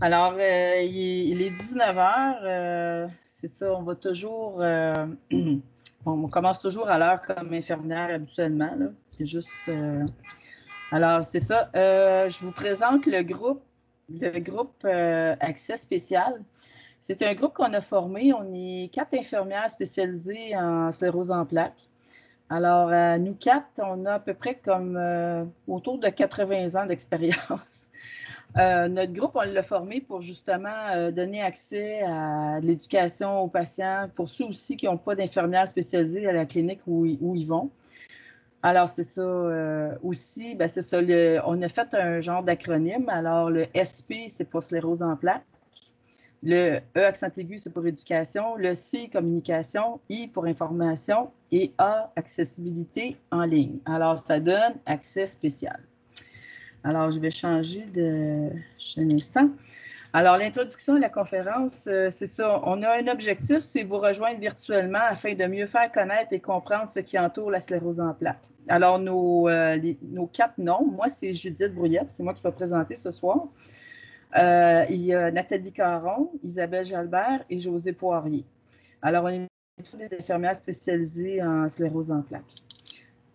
Alors, il est 19 heures. C'est ça, on va toujours. On commence toujours à l'heure comme infirmière habituellement. Là. C'est juste. Alors, c'est ça. Je vous présente le groupe Accès spécial. C'est un groupe qu'on a formé. On est 4 infirmières spécialisées en sclérose en plaques. Alors, nous 4, on a à peu près comme autour de 80 ans d'expérience. Notre groupe, on l'a formé pour justement donner accès à de l'éducation aux patients, pour ceux aussi qui n'ont pas d'infirmières spécialisées à la clinique où ils vont. Alors, c'est ça aussi, c'est ça, on a fait un genre d'acronyme. Alors, le SP, c'est pour sclérose en plaques. Le E accent aigu, c'est pour éducation. Le C, communication. I pour information. Et A, accessibilité en ligne. Alors, ça donne accès spécial. Alors, je vais changer de un instant. Alors, l'introduction à la conférence, c'est ça. On a un objectif, c'est vous rejoindre virtuellement afin de mieux faire connaître et comprendre ce qui entoure la sclérose en plaques. Alors, nos 4 noms, moi, c'est Judith Brouillette, c'est moi qui vais présenter ce soir. Il y a Nathalie Caron, Isabelle Jalbert et José Poirier. Alors, on est tous des infirmières spécialisées en sclérose en plaques.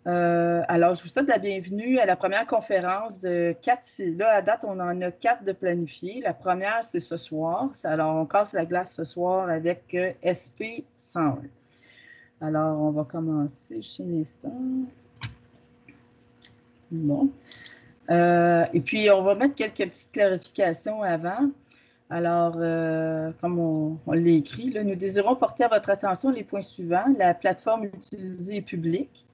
Alors, je vous souhaite la bienvenue à la première conférence de 4. Là, à date, on en a 4 de planifiées. La première, c'est ce soir. Alors, on casse la glace ce soir avec SP 101. Alors, on va commencer juste un instant. Bon. Et puis, on va mettre quelques petites clarifications avant. Alors, comme on l'a écrit, là, nous désirons porter à votre attention les points suivants. La plateforme utilisée est publique.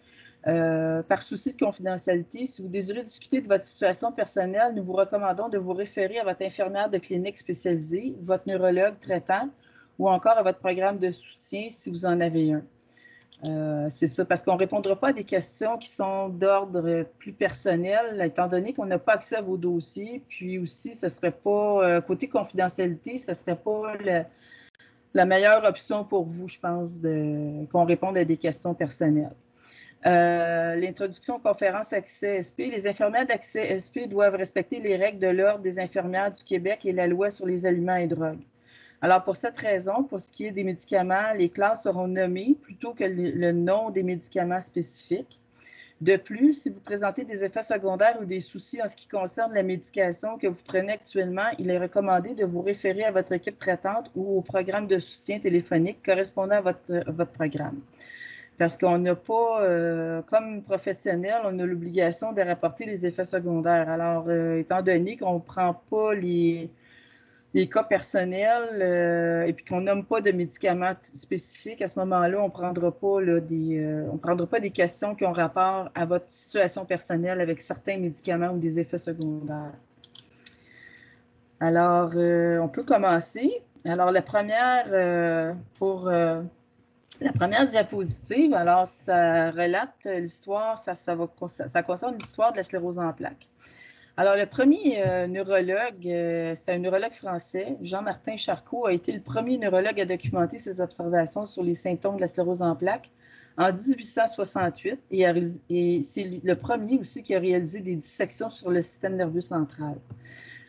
Par souci de confidentialité, si vous désirez discuter de votre situation personnelle, nous vous recommandons de vous référer à votre infirmière de clinique spécialisée, votre neurologue traitant ou encore à votre programme de soutien si vous en avez un. C'est ça, parce qu'on ne répondra pas à des questions qui sont d'ordre plus personnel, étant donné qu'on n'a pas accès à vos dossiers. Puis aussi, ce ne serait pas, côté confidentialité, ce ne serait pas la meilleure option pour vous, je pense, qu'on réponde à des questions personnelles. L'introduction aux conférences Accès SP. Les infirmières d'Accès SP doivent respecter les règles de l'Ordre des infirmières du Québec et la loi sur les aliments et drogues. Alors, pour cette raison, pour ce qui est des médicaments, les classes seront nommées plutôt que le nom des médicaments spécifiques. De plus, si vous présentez des effets secondaires ou des soucis en ce qui concerne la médication que vous prenez actuellement, il est recommandé de vous référer à votre équipe traitante ou au programme de soutien téléphonique correspondant à votre programme. Parce qu'on n'a pas, comme professionnel, on a l'obligation de rapporter les effets secondaires. Alors, étant donné qu'on ne prend pas les cas personnels et puis qu'on nomme pas de médicaments spécifiques, à ce moment-là, on ne prendra pas des questions qui ont rapport à votre situation personnelle avec certains médicaments ou des effets secondaires. Alors, on peut commencer. Alors, la première la première diapositive, alors, ça relate l'histoire, ça concerne l'histoire de la sclérose en plaques. Alors, le premier neurologue, c'est un neurologue français, Jean-Martin Charcot, a été le premier neurologue à documenter ses observations sur les symptômes de la sclérose en plaques en 1868 et c'est le premier aussi qui a réalisé des dissections sur le système nerveux central.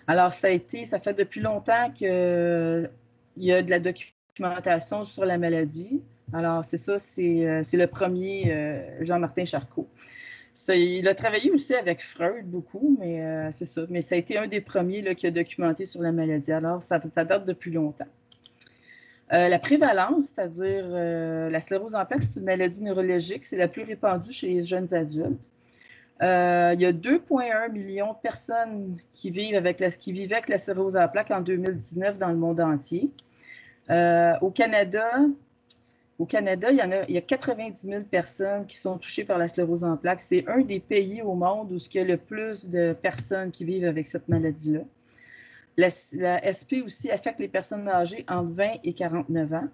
Alors, ça fait depuis longtemps qu'il y a de la documentation sur la maladie. Alors, c'est ça, c'est le premier Jean-Martin Charcot. Il a travaillé aussi avec Freud beaucoup, mais c'est ça. Mais ça a été un des premiers là, qui a documenté sur la maladie. Alors, ça date depuis longtemps. La prévalence, c'est-à-dire la sclérose en plaques, c'est une maladie neurologique. C'est la plus répandue chez les jeunes adultes. Il y a 2,1 millions de personnes qui vivaient avec la sclérose en plaques en 2019 dans le monde entier. Au Canada, il y a 90 000 personnes qui sont touchées par la sclérose en plaques. C'est un des pays au monde où il y a le plus de personnes qui vivent avec cette maladie-là. La SP aussi affecte les personnes âgées entre 20 et 49 ans.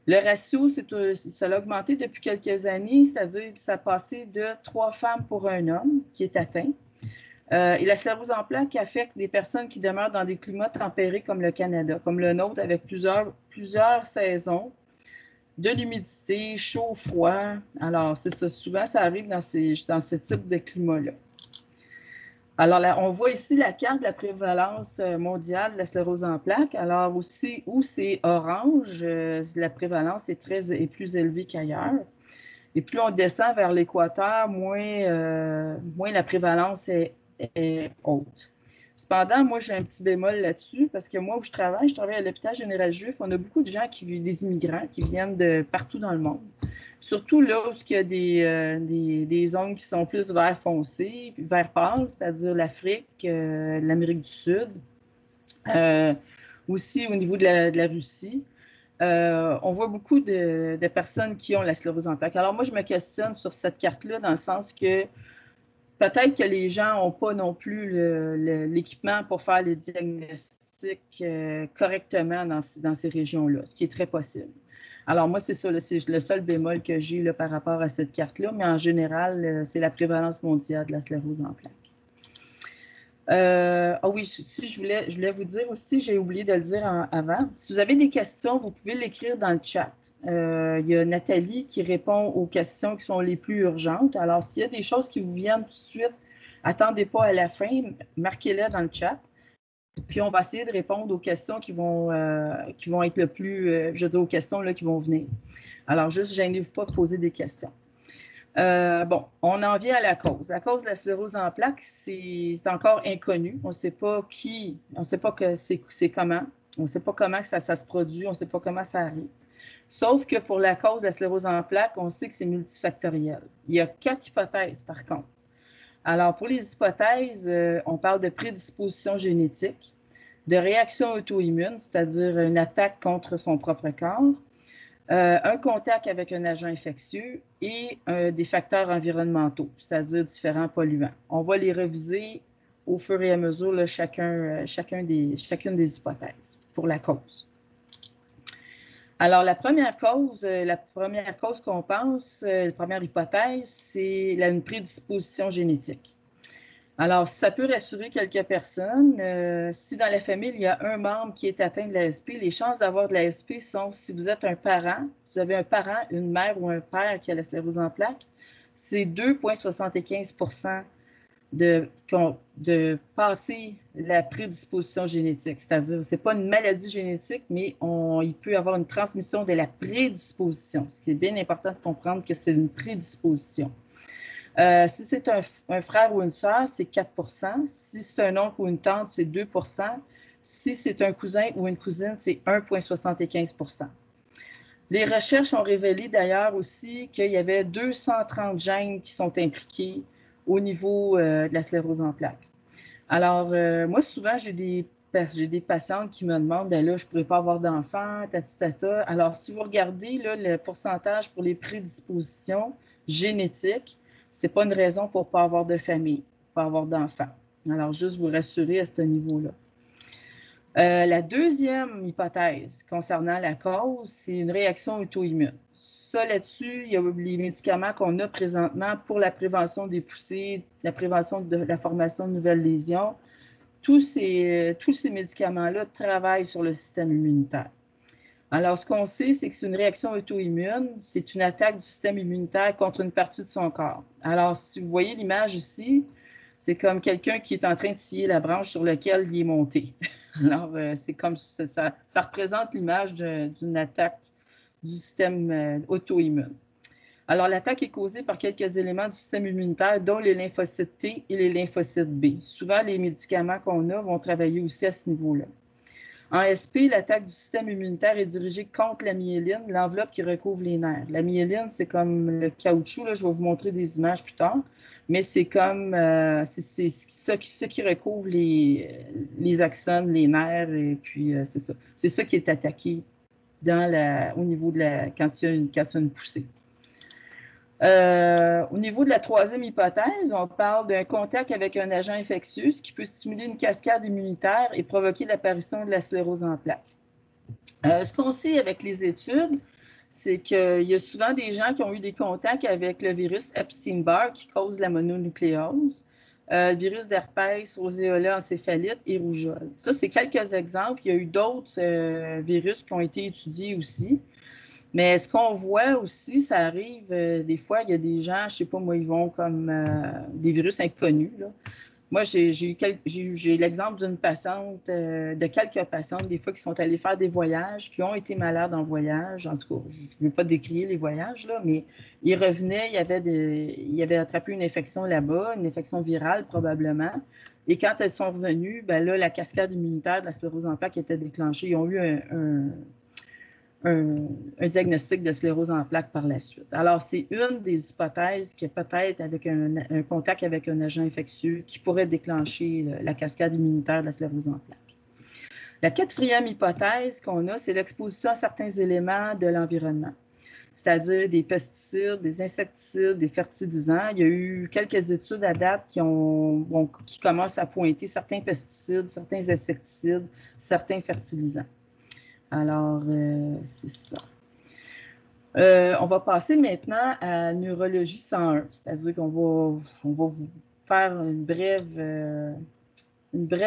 Le ratio, ça a augmenté depuis quelques années, c'est-à-dire que ça a passé de 3 femmes pour un homme qui est atteint. Et la sclérose en plaques affecte les personnes qui demeurent dans des climats tempérés comme le Canada, comme le nôtre, avec plusieurs saisons, de l'humidité, chaud, froid. Alors, c'est ça. Souvent, ça arrive dans ce type de climat-là. Alors, là, on voit ici la carte de la prévalence mondiale de la sclérose en plaques. Alors, aussi, où c'est orange, la prévalence est plus élevée qu'ailleurs. Et plus on descend vers l'équateur, moins la prévalence est haute. Cependant, moi, j'ai un petit bémol là-dessus parce que moi, où je travaille à l'hôpital général juif. On a beaucoup de gens des immigrants qui viennent de partout dans le monde. Surtout là où il y a des zones qui sont plus vert foncé, vert pâle, c'est-à-dire l'Afrique, l'Amérique du Sud, aussi au niveau de la Russie. On voit beaucoup de personnes qui ont la sclérose en plaques. Alors moi, je me questionne sur cette carte-là dans le sens que peut-être que les gens n'ont pas non plus l'équipement pour faire les diagnostics correctement dans ces régions-là, ce qui est très possible. Alors moi, c'est ça, c'est le seul bémol que j'ai par rapport à cette carte-là, mais en général, c'est la prévalence mondiale de la sclérose en plaques. Oui, si je voulais vous dire aussi, j'ai oublié de le dire avant. Si vous avez des questions, vous pouvez l'écrire dans le chat. Il y a Nathalie qui répond aux questions qui sont les plus urgentes. Alors, s'il y a des choses qui vous viennent tout de suite, attendez pas à la fin, marquez-les dans le chat. Puis, on va essayer de répondre aux questions qui vont être le plus, je veux dire, aux questions là, qui vont venir. Alors, juste, gênez-vous pas de poser des questions. Bon, on en vient à la cause. La cause de la sclérose en plaques, c'est encore inconnu. On ne sait pas on ne sait pas que c'est comment, on ne sait pas comment ça se produit, on ne sait pas comment ça arrive. Sauf que pour la cause de la sclérose en plaques, on sait que c'est multifactoriel. Il y a 4 hypothèses, par contre. Alors, pour les hypothèses, on parle de prédisposition génétique, de réaction auto-immune, c'est-à-dire une attaque contre son propre corps, un contact avec un agent infectieux et des facteurs environnementaux, c'est-à-dire différents polluants. On va les reviser au fur et à mesure, là, chacune des hypothèses pour la cause. Alors, la première cause qu'on pense, la première hypothèse, c'est une prédisposition génétique. Alors, ça peut rassurer quelques personnes. Si dans la famille, il y a un membre qui est atteint de l'ASP, les chances d'avoir de l'ASP sont, si vous êtes un parent, si vous avez un parent, une mère ou un père qui a la sclérose en plaques, c'est 2,75 de passer la prédisposition génétique. C'est-à-dire, ce n'est pas une maladie génétique, mais il peut y avoir une transmission de la prédisposition. Ce qui est bien important de comprendre que c'est une prédisposition. Si c'est un frère ou une sœur, c'est 4 %. Si c'est un oncle ou une tante, c'est 2 %. Si c'est un cousin ou une cousine, c'est 1,75 %. Les recherches ont révélé d'ailleurs aussi qu'il y avait 230 gènes qui sont impliqués au niveau de la sclérose en plaques. Alors, moi, souvent, j'ai des patientes qui me demandent, ben là, je ne pourrais pas avoir d'enfant, tatitata. Alors, si vous regardez là, le pourcentage pour les prédispositions génétiques, ce n'est pas une raison pour ne pas avoir de famille, pas avoir d'enfant. Alors, juste vous rassurer à ce niveau-là. La deuxième hypothèse concernant la cause, c'est une réaction auto-immune. Ça, là-dessus, il y a les médicaments qu'on a présentement pour la prévention des poussées, la prévention de la formation de nouvelles lésions. Tous ces médicaments-là travaillent sur le système immunitaire. Alors, ce qu'on sait, c'est que c'est une réaction auto-immune, c'est une attaque du système immunitaire contre une partie de son corps. Alors, si vous voyez l'image ici, c'est comme quelqu'un qui est en train de scier la branche sur laquelle il est monté. Alors, c'est comme ça représente l'image d'une attaque du système auto-immune. Alors, l'attaque est causée par quelques éléments du système immunitaire, dont les lymphocytes T et les lymphocytes B. Souvent, les médicaments qu'on a vont travailler aussi à ce niveau-là. En SP, l'attaque du système immunitaire est dirigée contre la myéline, l'enveloppe qui recouvre les nerfs. La myéline, c'est comme le caoutchouc, là, je vais vous montrer des images plus tard, mais c'est comme c'est ce qui recouvre les axones, les nerfs, et puis c'est ça. C'est ça qui est attaqué au niveau quand il y a une poussée. Au niveau de la troisième hypothèse, on parle d'un contact avec un agent infectieux qui peut stimuler une cascade immunitaire et provoquer l'apparition de la sclérose en plaques. Ce qu'on sait avec les études, c'est qu'il y a souvent des gens qui ont eu des contacts avec le virus Epstein-Barr qui cause la mononucléose, le virus d'herpès, roséola, encéphalite et rougeole. Ça, c'est quelques exemples. Il y a eu d'autres virus qui ont été étudiés aussi. Mais ce qu'on voit aussi, ça arrive des fois, il y a des gens, je ne sais pas moi, ils vont comme des virus inconnus, là. Moi, j'ai l'exemple d'une patiente, de quelques patientes, des fois, qui sont allées faire des voyages, qui ont été malades en voyage. En tout cas, je ne veux pas décrire les voyages, là, mais ils revenaient, il avait attrapé une infection là-bas, une infection virale probablement. Et quand elles sont revenues, ben là, la cascade immunitaire de la sclérose en plaques était déclenchée. Ils ont eu un diagnostic de sclérose en plaques par la suite. Alors, c'est une des hypothèses que peut-être avec un contact avec un agent infectieux qui pourrait déclencher la cascade immunitaire de la sclérose en plaques. La quatrième hypothèse qu'on a, c'est l'exposition à certains éléments de l'environnement, c'est-à-dire des pesticides, des insecticides, des fertilisants. Il y a eu quelques études à date qui commencent à pointer certains pesticides, certains insecticides, certains fertilisants. Alors, c'est ça. On va passer maintenant à neurologie 101, c'est-à-dire qu'on va vous faire une brève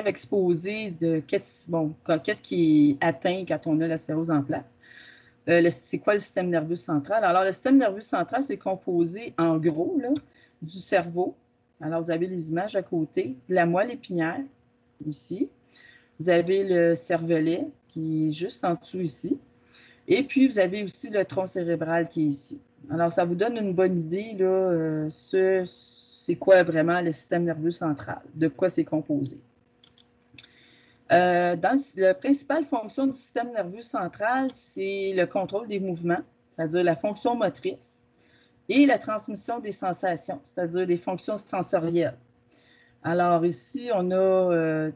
exposé de qu'est-ce qui atteint quand on a la sclérose en plaques. C'est quoi le système nerveux central? Alors, le système nerveux central, c'est composé en gros là, du cerveau. Alors, vous avez les images à côté, de la moelle épinière, ici. Vous avez le cervelet, qui est juste en dessous ici. Et puis, vous avez aussi le tronc cérébral qui est ici. Alors, ça vous donne une bonne idée, là, c'est quoi vraiment le système nerveux central, de quoi c'est composé. La principale fonction du système nerveux central, c'est le contrôle des mouvements, c'est-à-dire la fonction motrice, et la transmission des sensations, c'est-à-dire des fonctions sensorielles. Alors ici, on a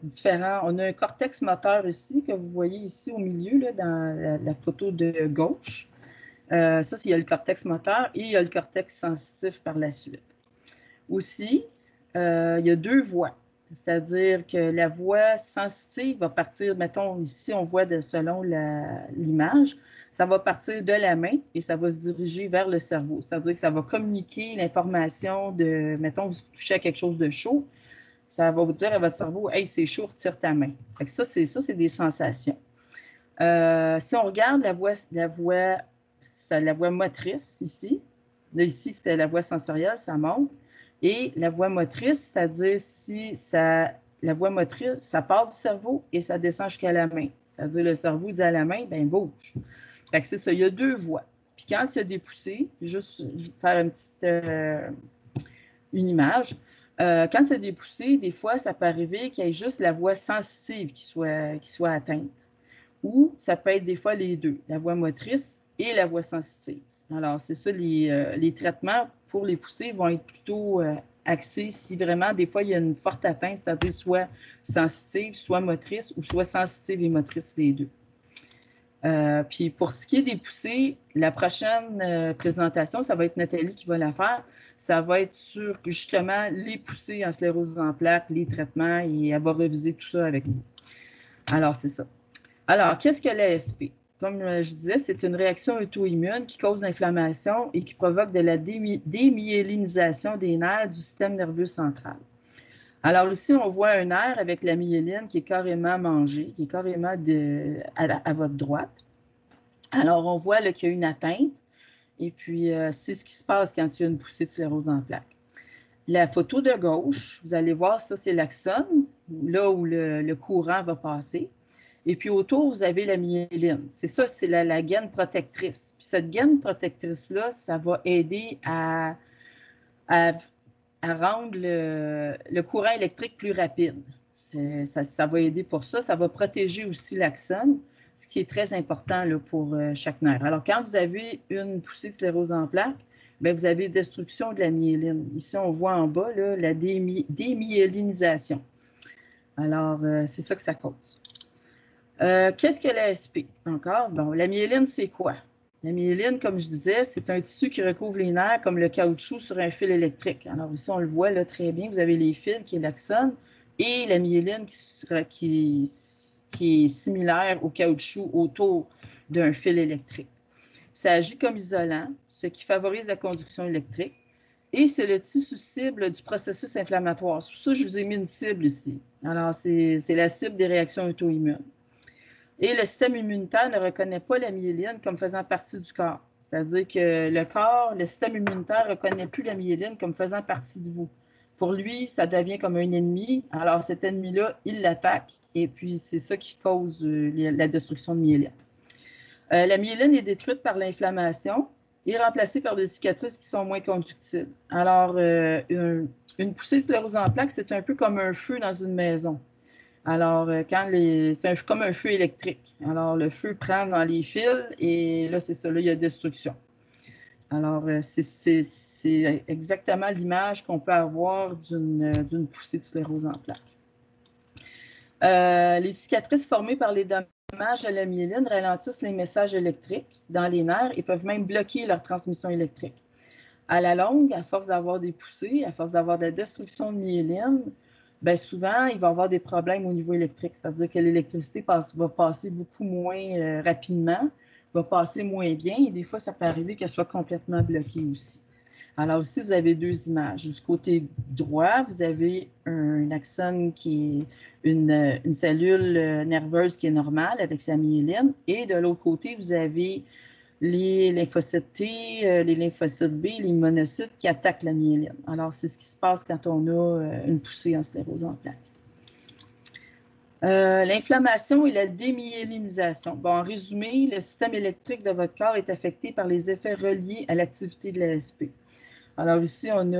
on a un cortex moteur ici, que vous voyez ici au milieu, là, dans la photo de gauche. Ça, il y a le cortex moteur et il y a le cortex sensitif par la suite. Aussi, il y a deux voies, c'est-à-dire que la voie sensitive va partir, mettons, ici, on voit selon l'image, ça va partir de la main et ça va se diriger vers le cerveau. C'est-à-dire que ça va communiquer l'information de, mettons, vous touchez à quelque chose de chaud, ça va vous dire à votre cerveau, « Hey, c'est chaud, retire ta main. » Ça, c'est des sensations. Si on regarde la voie motrice ici, là, ici, c'était la voie sensorielle, ça monte. Et la voie motrice, c'est-à-dire la voie motrice, ça part du cerveau et ça descend jusqu'à la main. C'est-à-dire le cerveau dit à la main, ben bouge. Fait que c'est ça, il y a deux voies. Puis quand il y a des poussées, juste je vais faire une image. Quand il y a des poussées, des fois, ça peut arriver qu'il y ait juste la voie sensitive qui soit atteinte. Ou ça peut être des fois les deux, la voie motrice et la voie sensitive. Alors, c'est ça, les traitements pour les poussées vont être plutôt axés si vraiment, des fois, il y a une forte atteinte, c'est-à-dire soit sensitive, soit motrice, ou soit sensitive et motrice, les deux. Puis pour ce qui est des poussées, la prochaine présentation, ça va être Nathalie qui va la faire. Ça va être sur justement les poussées en sclérose en plaques, les traitements, et elle va reviser tout ça avec vous. Alors, c'est ça. Alors, qu'est-ce que l'ASP? Comme je disais, c'est une réaction auto-immune qui cause l'inflammation et qui provoque de la démyélinisation des nerfs du système nerveux central. Alors ici, on voit un nerf avec la myéline qui est carrément mangée, qui est carrément à votre droite. Alors, on voit qu'il y a une atteinte et puis c'est ce qui se passe quand il y a une poussée de sclérose en plaques. La photo de gauche, vous allez voir, ça c'est l'axone, là où le courant va passer. Et puis autour, vous avez la myéline. C'est ça, c'est la gaine protectrice. Puis cette gaine protectrice-là, ça va aider à rendre le courant électrique plus rapide. Ça va aider pour ça. Ça va protéger aussi l'axone, ce qui est très important là, pour chaque nerf. Alors, quand vous avez une poussée de sclérose en plaques, bien, vous avez destruction de la myéline. Ici, on voit en bas là, la démyélinisation. Alors, c'est ça que ça cause. Qu'est-ce que l'ASP? Encore, bon, la myéline, c'est quoi? La myéline, comme je disais, c'est un tissu qui recouvre les nerfs comme le caoutchouc sur un fil électrique. Alors ici, on le voit là très bien. Vous avez les fils qui est l'axone et la myéline qui est similaire au caoutchouc autour d'un fil électrique. Ça agit comme isolant, ce qui favorise la conduction électrique. Et c'est le tissu cible du processus inflammatoire. C'est pour ça que je vous ai mis une cible ici. Alors, c'est la cible des réactions auto-immunes. Et le système immunitaire ne reconnaît pas la myéline comme faisant partie du corps. C'est-à-dire que le système immunitaire ne reconnaît plus la myéline comme faisant partie de vous. pour lui, ça devient comme un ennemi. Alors, cet ennemi-là, il l'attaque et puis c'est ça qui cause la destruction de myéline. La myéline est détruite par l'inflammation et remplacée par des cicatrices qui sont moins conductibles. Alors, une poussée de sclérose en plaques, c'est un peu comme un feu dans une maison. Alors, c'est comme un feu électrique. Alors, le feu prend dans les fils et là, c'est ça, là, il y a destruction. Alors, c'est exactement l'image qu'on peut avoir d'une poussée de sclérose en plaques. Les cicatrices formées par les dommages à la myéline ralentissent les messages électriques dans les nerfs et peuvent même bloquer leur transmission électrique. À la longue, à force d'avoir des poussées, à force d'avoir de la destruction de myéline, bien souvent, il va y avoir des problèmes au niveau électrique. C'est-à-dire que l'électricité va passer beaucoup moins rapidement, va passer moins bien et des fois, ça peut arriver qu'elle soit complètement bloquée aussi. Alors ici, vous avez deux images. Du côté droit, vous avez un axone qui est une cellule nerveuse qui est normale avec sa myéline. Et de l'autre côté, vous avez les lymphocytes T, les lymphocytes B, les monocytes qui attaquent la myéline. Alors, c'est ce qui se passe quand on a une poussée en sclérose en plaques. L'inflammation et la démyélinisation. Bon, en résumé, le système électrique de votre corps est affecté par les effets reliés à l'activité de l'ASP. Alors ici, on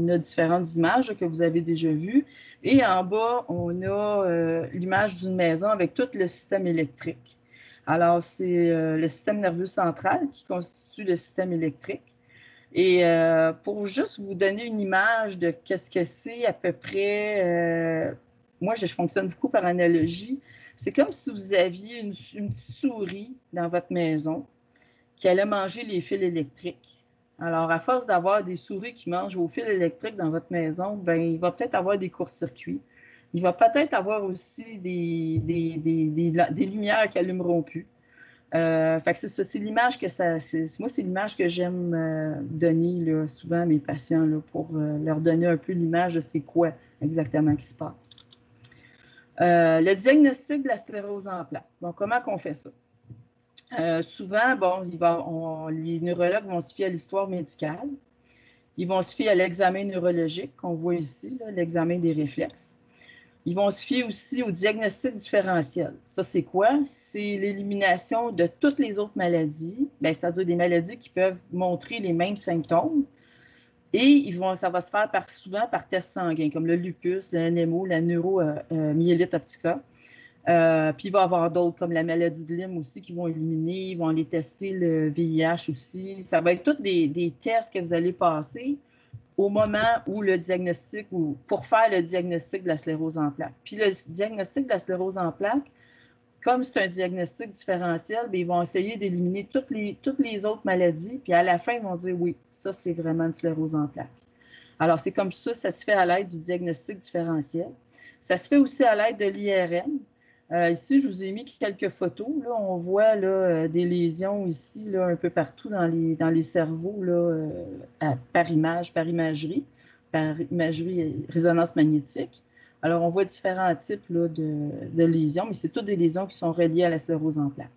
a différentes images que vous avez déjà vues. Et en bas, on a l'image d'une maison avec tout le système électrique. Alors, c'est le système nerveux central qui constitue le système électrique. Et pour juste vous donner une image de qu'est-ce que c'est à peu près, moi, je fonctionne beaucoup par analogie. C'est comme si vous aviez une petite souris dans votre maison qui allait manger les fils électriques. Alors, à force d'avoir des souris qui mangent vos fils électriques dans votre maison, bien, il va peut-être avoir des courts-circuits. Il va peut-être avoir aussi des lumières qui n'allumeront plus. Fait que c'est ça, c'est l'image que moi, c'est l'image que j'aime donner là, souvent à mes patients là, pour leur donner un peu l'image de c'est quoi exactement qui se passe. Le diagnostic de la sclérose en plaques. Bon, comment qu'on fait ça? Souvent, bon, les neurologues vont se fier à l'histoire médicale. Ils vont se fier à l'examen neurologique qu'on voit ici, l'examen des réflexes. Ils vont se fier aussi au diagnostic différentiel. Ça, c'est quoi? C'est l'élimination de toutes les autres maladies, c'est-à-dire des maladies qui peuvent montrer les mêmes symptômes. Et ça va se faire souvent par test sanguin, comme le lupus, le NMO, la neuromyélite optica. Puis il va y avoir d'autres, comme la maladie de Lyme aussi, qui vont éliminer. Ils vont aller tester le VIH aussi. Ça va être tous des tests que vous allez passer au moment où le diagnostic, ou pour faire le diagnostic de la sclérose en plaques. Puis le diagnostic de la sclérose en plaques, comme c'est un diagnostic différentiel, bien, ils vont essayer d'éliminer toutes les autres maladies, puis à la fin, ils vont dire oui, ça, c'est vraiment une sclérose en plaques. Alors, c'est comme ça se fait à l'aide du diagnostic différentiel. Ça se fait aussi à l'aide de l'IRM. Ici, je vous ai mis quelques photos. Là, on voit là, des lésions ici, là, un peu partout dans les cerveaux, là, par imagerie résonance magnétique. Alors, on voit différents types là, de lésions, mais c'est toutes des lésions qui sont reliées à la sclérose en plaques.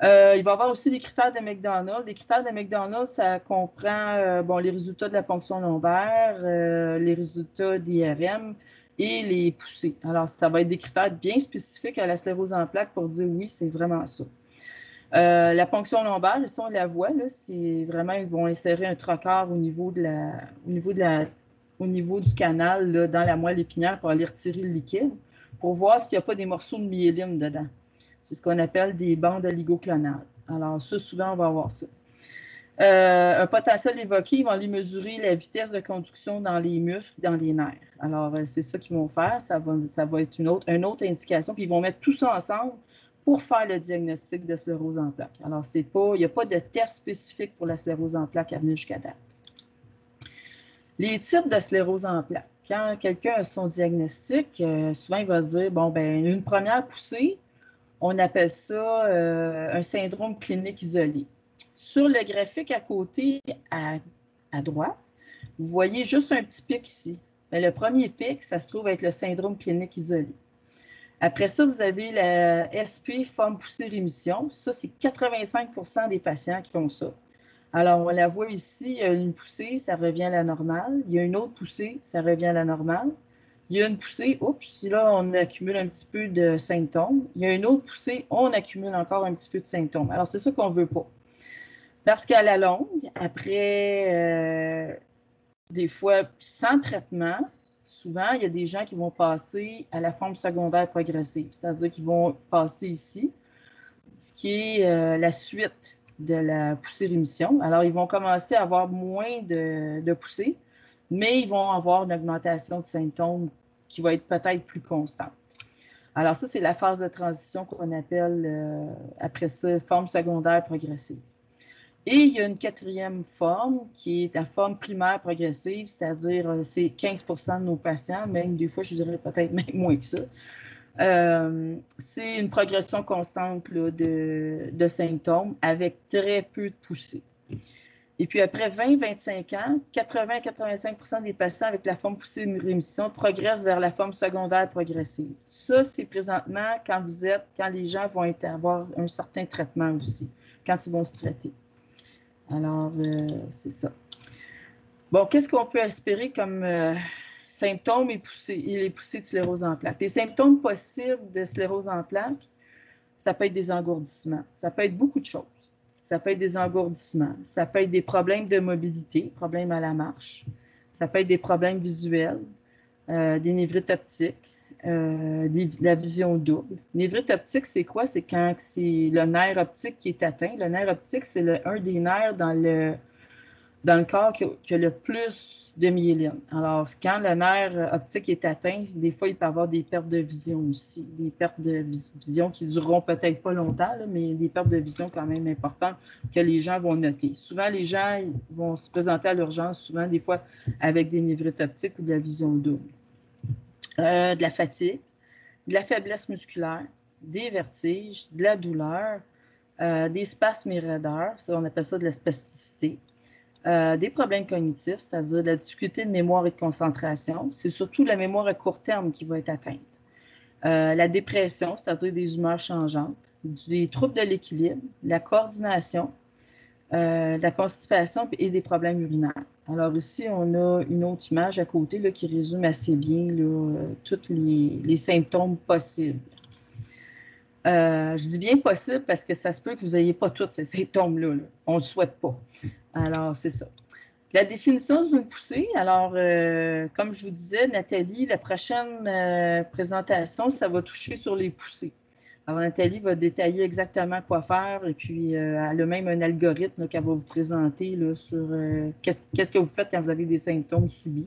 Il va y avoir aussi des critères de McDonald. Les critères de McDonald, ça comprend les résultats de la ponction lombaire, les résultats d'IRM et les poussées. Alors, ça va être des critères bien spécifiques à la sclérose en plaques pour dire oui, c'est vraiment ça. La ponction lombaire, ici, on la voit, c'est vraiment, ils vont insérer un trocar au niveau du canal, là, dans la moelle épinière pour aller retirer le liquide, pour voir s'il n'y a pas des morceaux de myéline dedans. C'est ce qu'on appelle des bandes oligoclonales. Alors, ça, souvent, on va avoir ça. Un potentiel évoqué, ils vont aller mesurer la vitesse de conduction dans les muscles, dans les nerfs. Alors, c'est ça qu'ils vont faire. Ça va être une autre indication. Puis, ils vont mettre tout ça ensemble pour faire le diagnostic de sclérose en plaques. Alors, il n'y a pas de test spécifique pour la sclérose en plaques à venir jusqu'à date. Les types de sclérose en plaques. Quand quelqu'un a son diagnostic, souvent, il va dire, bon, ben une première poussée, on appelle ça un syndrome clinique isolé. Sur le graphique à côté, à droite, vous voyez juste un petit pic ici. Mais le premier pic, ça se trouve être le syndrome clinique isolé. Après ça, vous avez la SP forme poussée rémission. Ça, c'est 85% des patients qui ont ça. Alors, on la voit ici, il y a une poussée, ça revient à la normale. Il y a une autre poussée, ça revient à la normale. Il y a une poussée, oups, là, on accumule un petit peu de symptômes. Il y a une autre poussée, on accumule encore un petit peu de symptômes. Alors, c'est ça qu'on ne veut pas. Parce qu'à la longue, après, des fois, sans traitement, souvent, il y a des gens qui vont passer à la forme secondaire progressive, c'est-à-dire qu'ils vont passer ici, ce qui est la suite de la poussée-rémission. Alors, ils vont commencer à avoir moins de poussées, mais ils vont avoir une augmentation de symptômes qui va être peut-être plus constante. Alors, ça, c'est la phase de transition qu'on appelle, après ça, forme secondaire progressive. Et il y a une quatrième forme qui est la forme primaire progressive, c'est-à-dire c'est 15% de nos patients, même des fois, je dirais peut-être même moins que ça. C'est une progression constante là, de symptômes avec très peu de poussée. Et puis après 20-25 ans, 80-85% des patients avec la forme poussée de rémission progressent vers la forme secondaire progressive. Ça, c'est présentement quand les gens vont avoir un certain traitement aussi, quand ils vont se traiter. Alors, c'est ça. Bon, qu'est-ce qu'on peut espérer comme symptômes et les poussées de sclérose en plaques? Les symptômes possibles de sclérose en plaques, ça peut être des engourdissements, ça peut être beaucoup de choses. Ça peut être des engourdissements, ça peut être des problèmes de mobilité, problèmes à la marche, ça peut être des problèmes visuels, des névrites optiques, la vision double. Névrite optique, c'est quoi? C'est quand c'est le nerf optique qui est atteint. Le nerf optique, c'est un des nerfs dans le corps qui a le plus de myéline. Alors, quand le nerf optique est atteint, des fois, il peut y avoir des pertes de vision aussi. Des pertes de vision qui ne dureront peut-être pas longtemps, là, mais des pertes de vision quand même importantes que les gens vont noter. Souvent, les gens vont se présenter à l'urgence, souvent, des fois, avec des névrites optiques ou de la vision double. De la fatigue, de la faiblesse musculaire, des vertiges, de la douleur, des spasmes et raideurs, ça, on appelle ça de la spasticité. Des problèmes cognitifs, c'est-à-dire de la difficulté de mémoire et de concentration. C'est surtout la mémoire à court terme qui va être atteinte. La dépression, c'est-à-dire des humeurs changeantes, des troubles de l'équilibre, la coordination, la constipation et des problèmes urinaires. Alors ici, on a une autre image à côté là, qui résume assez bien là, tous les symptômes possibles. Je dis bien possible parce que ça se peut que vous n'ayez pas tous ces symptômes-là. Là. On ne le souhaite pas. Alors, c'est ça. La définition d'une poussée, alors, comme je vous disais, Nathalie, la prochaine présentation, ça va toucher sur les poussées. Alors, Nathalie va détailler exactement quoi faire et puis elle a même un algorithme qu'elle va vous présenter là, sur qu'est-ce que vous faites quand vous avez des symptômes subis,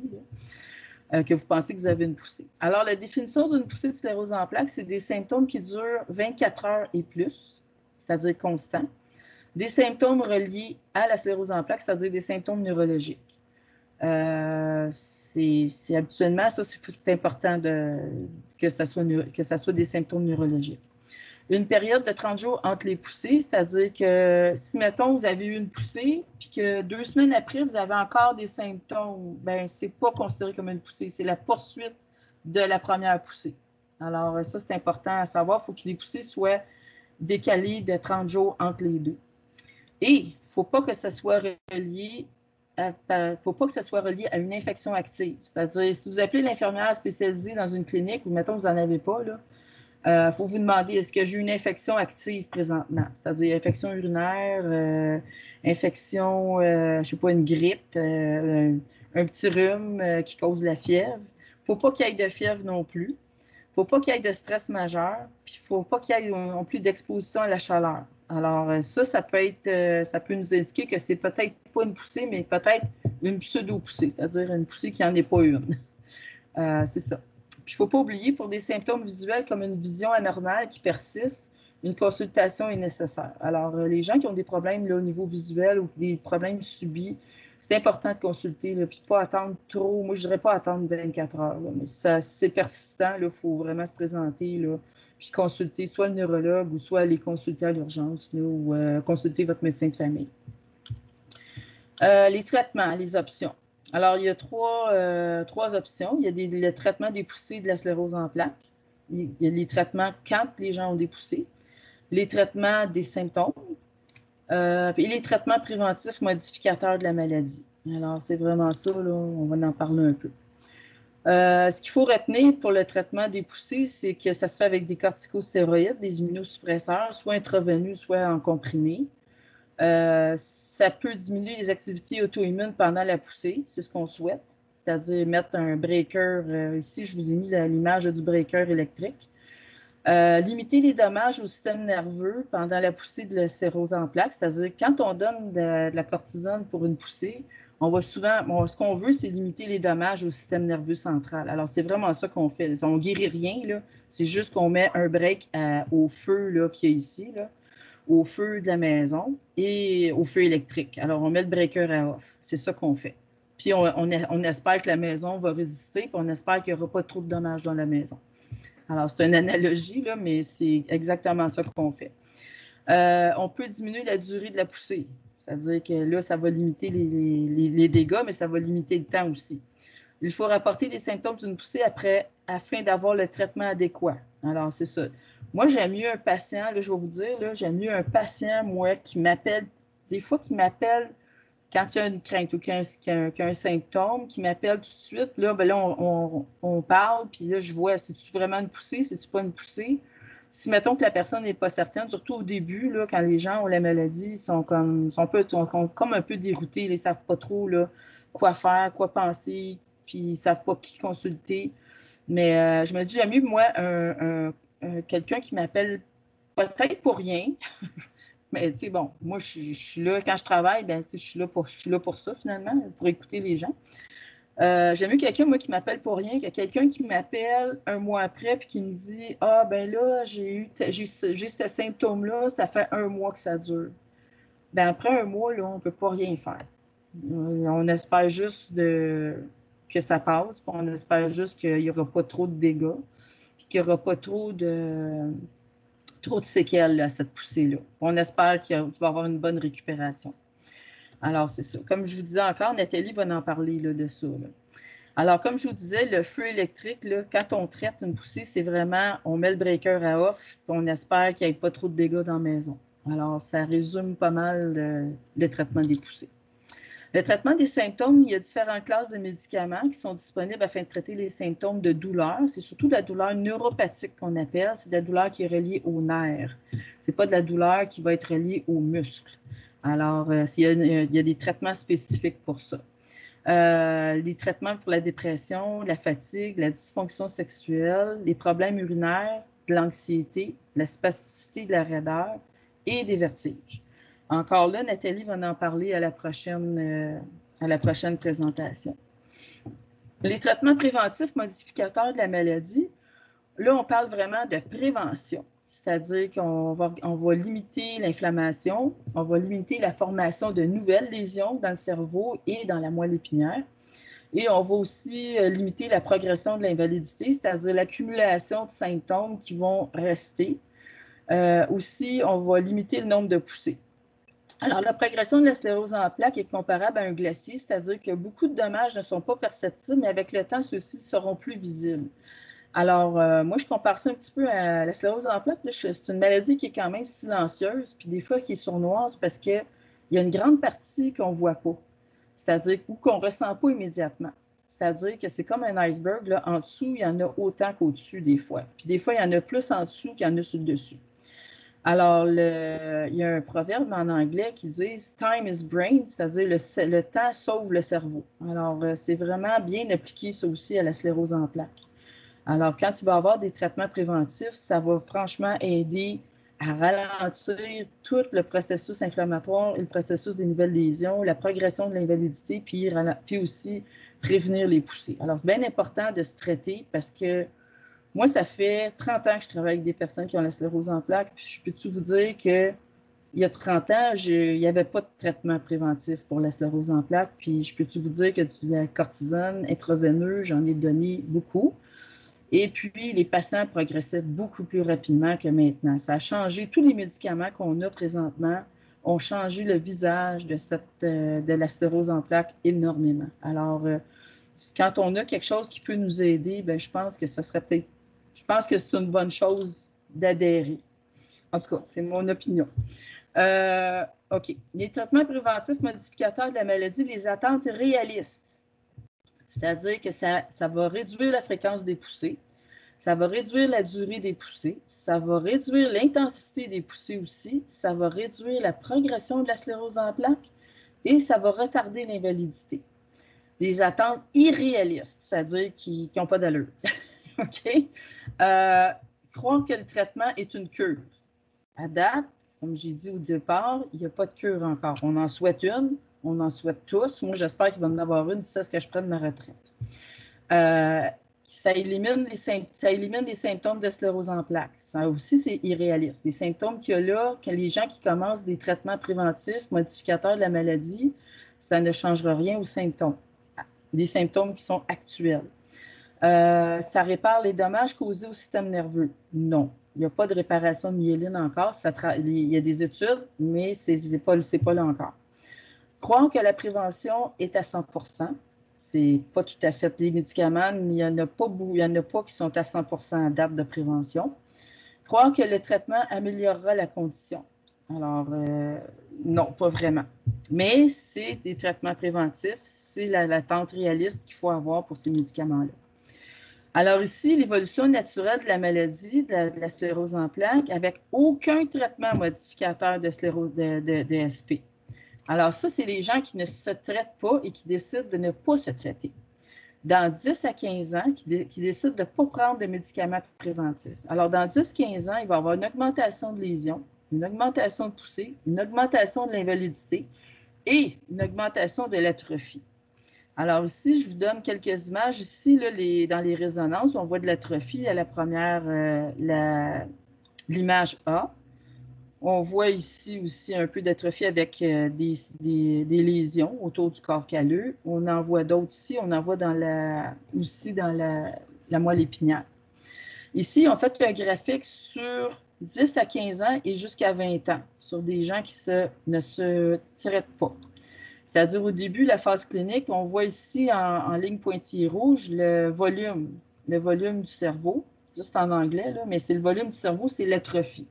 là, que vous pensez que vous avez une poussée. Alors, la définition d'une poussée de sclérose en plaques, c'est des symptômes qui durent 24 heures et plus, c'est-à-dire constants. Des symptômes reliés à la sclérose en plaques, c'est-à-dire des symptômes neurologiques. C'est habituellement, ça, c'est important que ça soit des symptômes neurologiques. Une période de 30 jours entre les poussées, c'est-à-dire que si, mettons, vous avez eu une poussée, puis que 2 semaines après, vous avez encore des symptômes, bien, c'est pas considéré comme une poussée, c'est la poursuite de la première poussée. Alors, ça, c'est important à savoir. Il faut que les poussées soient décalées de 30 jours entre les deux. Et il ne faut pas que ce soit relié à une infection active. C'est-à-dire, si vous appelez l'infirmière spécialisée dans une clinique, ou mettons vous n'en avez pas, il faut vous demander est-ce que j'ai une infection active présentement? C'est-à-dire infection urinaire, infection, je ne sais pas, une grippe, un petit rhume qui cause la fièvre. Il ne faut pas qu'il y ait de fièvre non plus. Il ne faut pas qu'il y ait de stress majeur. Puis il ne faut pas qu'il y ait non plus d'exposition à la chaleur. Alors, ça peut nous indiquer que c'est peut-être pas une poussée, mais peut-être une pseudo-poussée, c'est-à-dire une poussée qui n'en est pas une. C'est ça. Puis, il ne faut pas oublier, pour des symptômes visuels comme une vision anormale qui persiste, une consultation est nécessaire. Alors, les gens qui ont des problèmes là, au niveau visuel ou des problèmes subis, c'est important de consulter, là, puis pas attendre trop. Moi, je ne dirais pas attendre 24 heures, là, mais si c'est persistant, il faut vraiment se présenter, là, puis consulter soit le neurologue ou soit aller consulter à l'urgence là, ou consulter votre médecin de famille. Les traitements, les options. Alors, il y a trois options. Il y a le traitement des poussées de la sclérose en plaques. Il y a les traitements quand les gens ont des poussées. Les traitements des symptômes. Et les traitements préventifs modificateurs de la maladie. Alors, c'est vraiment ça, là, on va en parler un peu. Ce qu'il faut retenir pour le traitement des poussées, c'est que ça se fait avec des corticostéroïdes, des immunosuppresseurs, soit intraveineux, soit en comprimé. Ça peut diminuer les activités auto-immunes pendant la poussée, c'est ce qu'on souhaite, c'est-à-dire mettre un breaker, ici je vous ai mis l'image du breaker électrique. Limiter les dommages au système nerveux pendant la poussée de la sclérose en plaques, c'est-à-dire quand on donne de la cortisone pour une poussée, on va souvent, ce qu'on veut, c'est limiter les dommages au système nerveux central. Alors, c'est vraiment ça qu'on fait. On ne guérit rien, c'est juste qu'on met un break au feu qu'il y a ici, là, au feu de la maison et au feu électrique. Alors, on met le breaker à off. C'est ça qu'on fait. Puis, on espère que la maison va résister, puis on espère qu'il n'y aura pas trop de dommages dans la maison. Alors, c'est une analogie, là, mais c'est exactement ça qu'on fait. On peut diminuer la durée de la poussée. C'est-à-dire que là, ça va limiter les dégâts, mais ça va limiter le temps aussi. Il faut rapporter les symptômes d'une poussée après afin d'avoir le traitement adéquat. Alors, c'est ça. Moi, j'aime mieux un patient, là, je vais vous dire, j'aime mieux un patient, moi, qui m'appelle, des fois, qui m'appelle quand il y a une crainte ou qu'il y a un symptôme, qui m'appelle tout de suite. Là, ben là on parle, puis là, je vois, c'est-tu vraiment une poussée, c'est-tu pas une poussée? Si, mettons que la personne n'est pas certaine, surtout au début, là, quand les gens ont la maladie, ils sont comme un peu déroutés, ils ne savent pas trop là, quoi faire, quoi penser, puis ils ne savent pas qui consulter. Mais je me dis, j'aime mieux, moi, quelqu'un qui m'appelle peut-être pour rien, mais tu sais, bon, moi, je suis là, quand je travaille, ben, tu sais, je suis là pour ça, finalement, pour écouter les gens. J'aime mieux quelqu'un, moi, qui m'appelle pour rien, que quelqu'un qui m'appelle un mois après puis qui me dit, ah, ben là, j'ai ce symptôme-là, ça fait un mois que ça dure. Ben, après un mois, là, on ne peut pas rien faire. On espère juste que ça passe, puis on espère juste qu'il n'y aura pas trop de dégâts, puis qu'il n'y aura pas trop de séquelles là, à cette poussée-là. On espère qu'il va y avoir une bonne récupération. Alors, c'est ça. Comme je vous disais encore, Nathalie va en parler là, de ça. Là. Alors, comme je vous disais, le feu électrique, là, quand on traite une poussée, c'est vraiment, on met le breaker à off, puis on espère qu'il n'y ait pas trop de dégâts dans la maison. Alors, ça résume pas mal le traitement des poussées. Le traitement des symptômes, il y a différentes classes de médicaments qui sont disponibles afin de traiter les symptômes de douleur. C'est surtout de la douleur neuropathique qu'on appelle. C'est de la douleur qui est reliée aux nerfs. Ce n'est pas de la douleur qui va être reliée aux muscles. Alors, il y a des traitements spécifiques pour ça. Les traitements pour la dépression, la fatigue, la dysfonction sexuelle, les problèmes urinaires, de l'anxiété, la spasticité de la raideur et des vertiges. Encore là, Nathalie va en parler à la prochaine présentation. Les traitements préventifs modificateurs de la maladie, là, on parle vraiment de prévention, c'est-à-dire qu'on va limiter l'inflammation, on va limiter la formation de nouvelles lésions dans le cerveau et dans la moelle épinière. Et on va aussi limiter la progression de l'invalidité, c'est-à-dire l'accumulation de symptômes qui vont rester. Aussi, on va limiter le nombre de poussées. Alors, la progression de la sclérose en plaques est comparable à un glacier, c'est-à-dire que beaucoup de dommages ne sont pas perceptibles, mais avec le temps, ceux-ci seront plus visibles. Alors, moi, je compare ça un petit peu à la sclérose en plaques. C'est une maladie qui est quand même silencieuse, puis des fois qui est sournoise parce qu'il y a une grande partie qu'on ne voit pas, c'est-à-dire qu'on ne ressent pas immédiatement. C'est-à-dire que c'est comme un iceberg. Là, en dessous, il y en a autant qu'au-dessus des fois. Puis des fois, il y en a plus en dessous qu'il y en a sur le dessus. Alors, il y a un proverbe en anglais qui dit « Time is brain », c'est-à-dire le temps sauve le cerveau. Alors, c'est vraiment bien appliqué ça aussi à la sclérose en plaques. Alors, quand tu vas avoir des traitements préventifs, ça va franchement aider à ralentir tout le processus inflammatoire et le processus des nouvelles lésions, la progression de l'invalidité, puis aussi prévenir les poussées. Alors, c'est bien important de se traiter parce que moi, ça fait 30 ans que je travaille avec des personnes qui ont la sclérose en plaques. Puis je peux-tu vous dire que il y a 30 ans, il n'y avait pas de traitement préventif pour la sclérose en plaques. Puis je peux-tu vous dire que de la cortisone intraveineuse, j'en ai donné beaucoup. Et puis, les patients progressaient beaucoup plus rapidement que maintenant. Ça a changé. Tous les médicaments qu'on a présentement ont changé le visage de la sclérose en plaques énormément. Alors, quand on a quelque chose qui peut nous aider, bien, je pense que c'est une bonne chose d'adhérer. En tout cas, c'est mon opinion. OK. Les traitements préventifs modificateurs de la maladie, les attentes réalistes. C'est-à-dire que ça va réduire la fréquence des poussées, ça va réduire la durée des poussées, ça va réduire l'intensité des poussées aussi, ça va réduire la progression de la sclérose en plaques et ça va retarder l'invalidité. Des attentes irréalistes, c'est-à-dire qui n'ont pas d'allure. OK? Croire que le traitement est une cure. À date, comme j'ai dit au départ, il n'y a pas de cure encore. On en souhaite une, on en souhaite tous. Moi, j'espère qu'il va en avoir une, c'est ce que je prenne ma retraite. Ça élimine les symptômes de sclérose en plaques. Ça aussi, c'est irréaliste. Les symptômes qu'il y a là, que les gens qui commencent des traitements préventifs, modificateurs de la maladie, ça ne changera rien aux symptômes. Les symptômes qui sont actuels. Ça répare les dommages causés au système nerveux. Non. Il n'y a pas de réparation de myéline encore. Il y a des études, mais ce n'est pas là encore. Croire que la prévention est à 100%, c'est pas tout à fait. Les médicaments, il n'y en a pas qui sont à 100% à date de prévention. Croire que le traitement améliorera la condition. Alors, non, pas vraiment. Mais c'est des traitements préventifs, c'est l'attente réaliste qu'il faut avoir pour ces médicaments-là. Alors ici, l'évolution naturelle de la maladie, de la sclérose en plaques, avec aucun traitement modificateur de SP. Alors ça, c'est les gens qui ne se traitent pas et qui décident de ne pas se traiter. Dans 10 à 15 ans, qui décident de ne pas prendre de médicaments préventifs. Alors dans 10-15 ans, il va y avoir une augmentation de lésions, une augmentation de poussée, une augmentation de l'invalidité et une augmentation de l'atrophie. Alors ici, je vous donne quelques images. Ici, là, dans les résonances, on voit de l'atrophie à la première, l'image A. On voit ici aussi un peu d'atrophie avec des lésions autour du corps calleux. On en voit d'autres ici. On en voit aussi dans la moelle épinière. Ici, on fait un graphique sur 10 à 15 ans et jusqu'à 20 ans, sur des gens qui ne se traitent pas. C'est-à-dire au début, la phase clinique, on voit ici en ligne pointillée rouge le volume du cerveau, juste en anglais, là, mais c'est le volume du cerveau, c'est l'atrophie.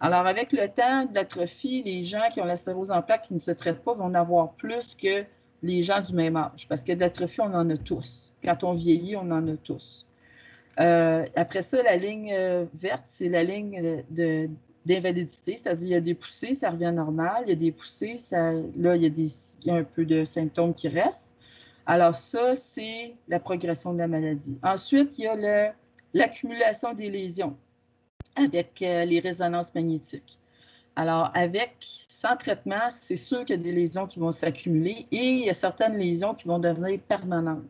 Alors, avec le temps de l'atrophie, les gens qui ont la sclérose en plaques qui ne se traitent pas vont en avoir plus que les gens du même âge, parce que de l'atrophie, on en a tous. Quand on vieillit, on en a tous. Après ça, la ligne verte, c'est la ligne d'invalidité, c'est-à-dire il y a des poussées, ça revient normal, il y a des poussées, là, il y a un peu de symptômes qui restent. Alors ça, c'est la progression de la maladie. Ensuite, il y a l'accumulation des lésions avec les résonances magnétiques. Alors, sans traitement, c'est sûr qu'il y a des lésions qui vont s'accumuler et il y a certaines lésions qui vont devenir permanentes.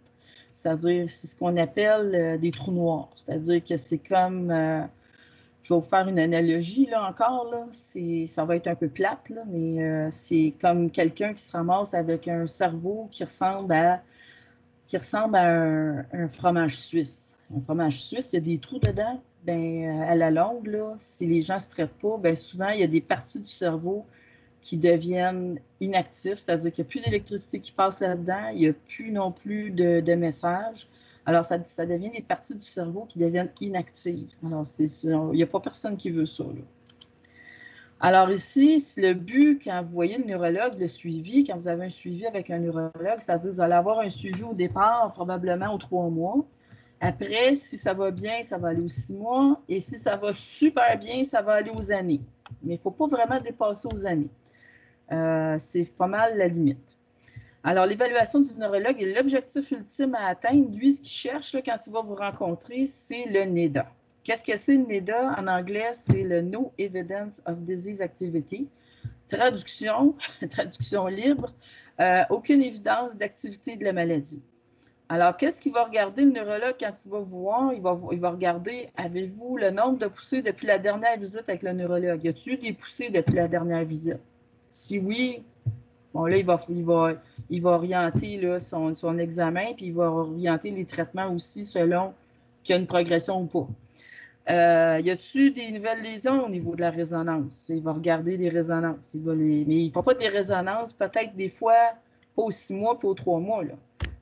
C'est-à-dire, c'est ce qu'on appelle des trous noirs. C'est-à-dire que c'est comme, je vais vous faire une analogie là encore, là. Ça va être un peu plate, là, mais c'est comme quelqu'un qui se ramasse avec un cerveau qui ressemble à un fromage suisse. Un fromage suisse, il y a des trous dedans. Ben, à la longue, là, si les gens ne se traitent pas, ben, souvent, il y a des parties du cerveau qui deviennent inactifs, c'est-à-dire qu'il n'y a plus d'électricité qui passe là-dedans, il n'y a plus non plus de messages. Alors, ça devient des parties du cerveau qui deviennent inactives. Alors, il n'y a pas personne qui veut ça, là. Alors ici, le but, quand vous voyez le neurologue, le suivi, quand vous avez un suivi avec un neurologue, c'est-à-dire que vous allez avoir un suivi au départ, probablement aux 3 mois. Après, si ça va bien, ça va aller aux 6 mois. Et si ça va super bien, ça va aller aux années. Mais il ne faut pas vraiment dépasser aux années. C'est pas mal la limite. Alors, l'évaluation du neurologue est l'objectif ultime à atteindre. Lui, ce qu'il cherche là, quand il va vous rencontrer, c'est le NEDA. Qu'est-ce que c'est le NEDA? En anglais, c'est le No Evidence of Disease Activity. Traduction libre, aucune évidence d'activité de la maladie. Alors, qu'est-ce qu'il va regarder le neurologue quand il va vous voir? Il va regarder, avez-vous le nombre de poussées depuis la dernière visite avec le neurologue? Y a-t-il eu des poussées depuis la dernière visite? Si oui, bon, là, il va orienter là, son examen, puis il va orienter les traitements aussi selon qu'il y a une progression ou pas. Y a-t-il des nouvelles lésions au niveau de la résonance? Il va regarder les résonances. Mais il ne fait pas des résonances, peut-être des fois, pas aux 6 mois, pas aux 3 mois. Là.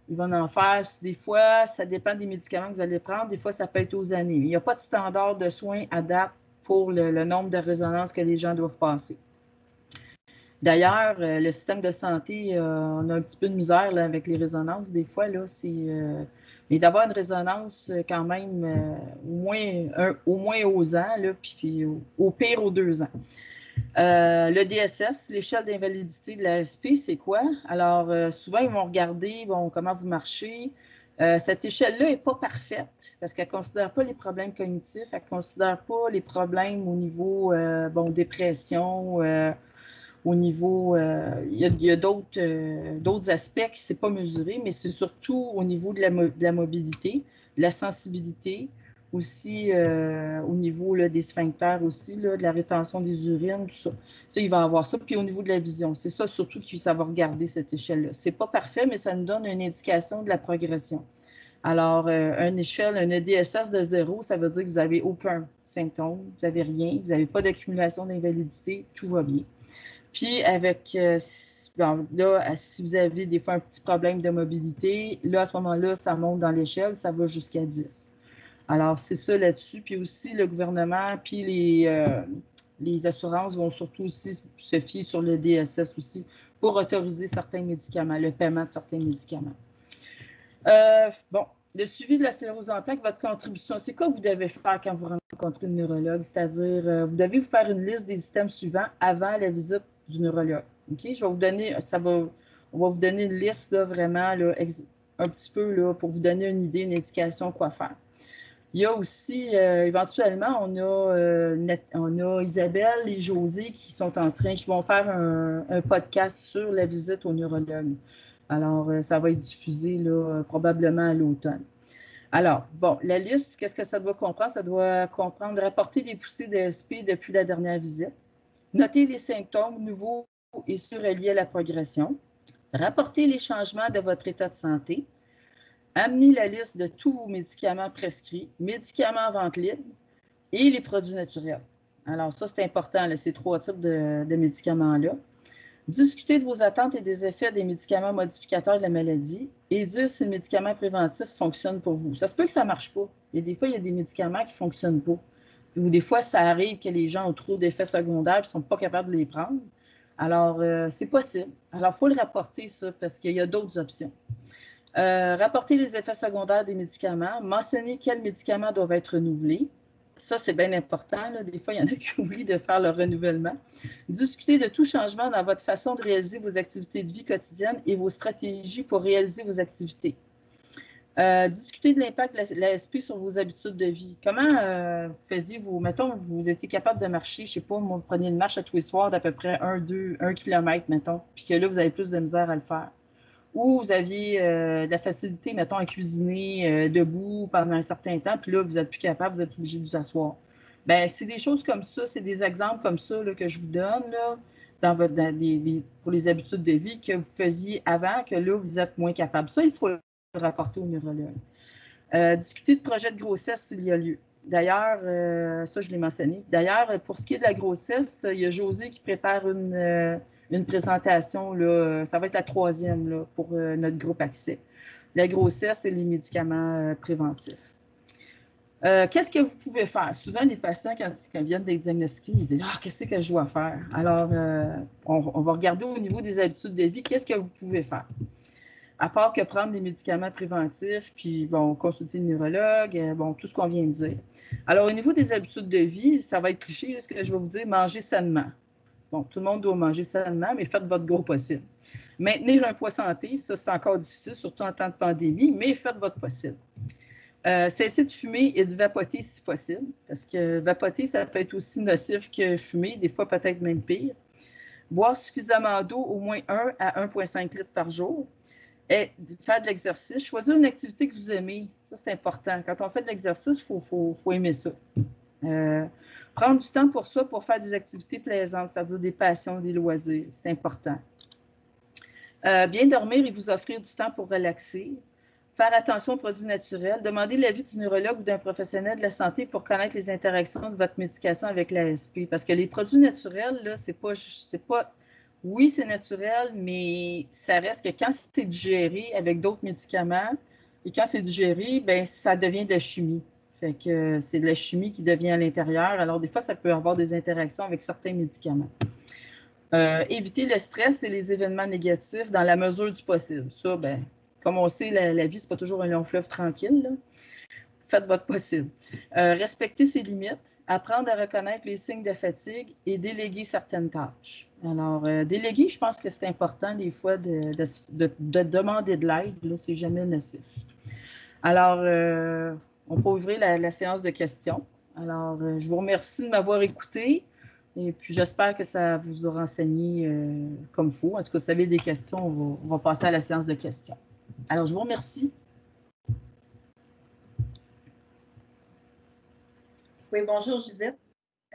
Il va en faire, des fois, ça dépend des médicaments que vous allez prendre, des fois, ça peut être aux années. Il n'y a pas de standard de soins à date pour le nombre de résonances que les gens doivent passer. D'ailleurs, le système de santé, on a un petit peu de misère là, avec les résonances. Des fois, là, mais d'avoir une résonance quand même au moins aux ans, là, puis au pire aux 2 ans. Le DSS, l'échelle d'invalidité de l'ASP, c'est quoi? Alors, souvent, ils vont regarder comment vous marchez. Cette échelle-là n'est pas parfaite parce qu'elle ne considère pas les problèmes cognitifs, elle ne considère pas les problèmes au niveau dépression, au niveau, il y a d'autres aspects qui ne sont pas mesurés, mais c'est surtout au niveau de la mobilité, de la sensibilité, aussi au niveau là, des sphincters aussi, là, de la rétention des urines, tout ça. Ça, il va avoir ça. Puis au niveau de la vision, c'est ça surtout que ça va regarder cette échelle-là. C'est pas parfait, mais ça nous donne une indication de la progression. Alors, une échelle, un EDSS de 0, ça veut dire que vous n'avez aucun symptôme, vous n'avez rien, vous n'avez pas d'accumulation d'invalidité, tout va bien. Puis avec, là, si vous avez des fois un petit problème de mobilité, là, à ce moment-là, ça monte dans l'échelle, ça va jusqu'à 10. Alors, c'est ça là-dessus. Puis aussi, le gouvernement, puis les assurances vont surtout aussi se fier sur le DSS aussi pour autoriser certains médicaments, le paiement de certains médicaments. Bon, le suivi de la sclérose en plaques, votre contribution, c'est quoi que vous devez faire quand vous rencontrez une neurologue? C'est-à-dire, vous devez vous faire une liste des items suivants avant la visite du neurologue. OK? Je vais vous donner, on va vous donner une liste là, vraiment là, un petit peu là, pour vous donner une idée, une indication quoi faire. Il y a aussi, éventuellement, on a Isabelle et José qui vont faire un podcast sur la visite au neurologue. Alors, ça va être diffusé là, probablement à l'automne. Alors, bon, la liste, qu'est-ce que ça doit comprendre? Ça doit comprendre rapporter les poussées d'ASP depuis la dernière visite, noter les symptômes nouveaux et surreliés à la progression, rapporter les changements de votre état de santé, amener la liste de tous vos médicaments prescrits, médicaments en vente libre et les produits naturels. Alors, ça, c'est important, là, ces 3 types de médicaments-là. Discuter de vos attentes et des effets des médicaments modificateurs de la maladie et dire si le médicament préventif fonctionne pour vous. Ça se peut que ça ne marche pas. Des fois, il y a des médicaments qui ne fonctionnent pas. Ou des fois, ça arrive que les gens ont trop d'effets secondaires et ne sont pas capables de les prendre. Alors, c'est possible. Alors, il faut le rapporter, ça, parce qu'il y a d'autres options. Rapporter les effets secondaires des médicaments, mentionner quels médicaments doivent être renouvelés. Ça, c'est bien important. Là. Des fois, il y en a qui oublient de faire le renouvellement. Discuter de tout changement dans votre façon de réaliser vos activités de vie quotidienne et vos stratégies pour réaliser vos activités. Discuter de l'impact de l'ASP sur vos habitudes de vie. Comment faisiez-vous, mettons, vous étiez capable de marcher, je ne sais pas, moi, vous preniez une marche à tous les soirs d'à peu près 1 km, mettons, puis que là, vous avez plus de misère à le faire. Ou vous aviez de la facilité, mettons, à cuisiner debout pendant un certain temps, puis là, vous n'êtes plus capable, vous êtes obligé de vous asseoir. Bien, c'est des choses comme ça, c'est des exemples comme ça là, que je vous donne là, pour les habitudes de vie que vous faisiez avant, que là, vous êtes moins capable. Ça, il faut le rapporter au neurologue. Discuter de projet de grossesse s'il y a lieu. D'ailleurs, ça, je l'ai mentionné. D'ailleurs, pour ce qui est de la grossesse, il y a José qui prépare une présentation. Là, ça va être la 3e là, pour notre groupe accès. La grossesse et les médicaments préventifs. Qu'est-ce que vous pouvez faire? Souvent, les patients, quand ils viennent d'être diagnostiqués, ils disent « Ah, qu'est-ce que je dois faire? » Alors, on va regarder au niveau des habitudes de vie, qu'est-ce que vous pouvez faire? À part que prendre des médicaments préventifs, puis bon, consulter le neurologue, bon, tout ce qu'on vient de dire. Alors, au niveau des habitudes de vie, ça va être cliché, ce que je vais vous dire, manger sainement. Bon, tout le monde doit manger sainement, mais faites votre gros possible. Maintenir un poids santé, ça, c'est encore difficile, surtout en temps de pandémie, mais faites votre possible. Cessez de fumer et de vapoter si possible, parce que vapoter, ça peut être aussi nocif que fumer, des fois peut-être même pire. Boire suffisamment d'eau, au moins 1 à 1,5 litres par jour. Et faire de l'exercice, choisir une activité que vous aimez, ça c'est important. Quand on fait de l'exercice, il faut aimer ça. Prendre du temps pour soi pour faire des activités plaisantes, c'est-à-dire des passions, des loisirs, c'est important. Bien dormir et vous offrir du temps pour relaxer. Faire attention aux produits naturels. Demander l'avis du neurologue ou d'un professionnel de la santé pour connaître les interactions de votre médication avec l'ASP. Parce que les produits naturels, là, c'est pas. Oui, c'est naturel, mais ça reste que quand c'est digéré avec d'autres médicaments, et quand c'est digéré, ben ça devient de la chimie. Fait que c'est de la chimie qui devient à l'intérieur. Alors, des fois, ça peut avoir des interactions avec certains médicaments. Éviter le stress et les événements négatifs dans la mesure du possible. Ça, ben, comme on sait, la vie, c'est pas toujours un long fleuve tranquille, là. Faites votre possible. Respecter ses limites, apprendre à reconnaître les signes de fatigue et déléguer certaines tâches. Alors, déléguer, je pense que c'est important des fois de demander de l'aide. Là, c'est jamais nocif. Alors, on peut ouvrir la séance de questions. Alors, je vous remercie de m'avoir écouté et puis j'espère que ça vous aura renseigné comme il faut. En tout cas, si vous avez des questions, on va passer à la séance de questions. Alors, je vous remercie. Oui, bonjour Judith.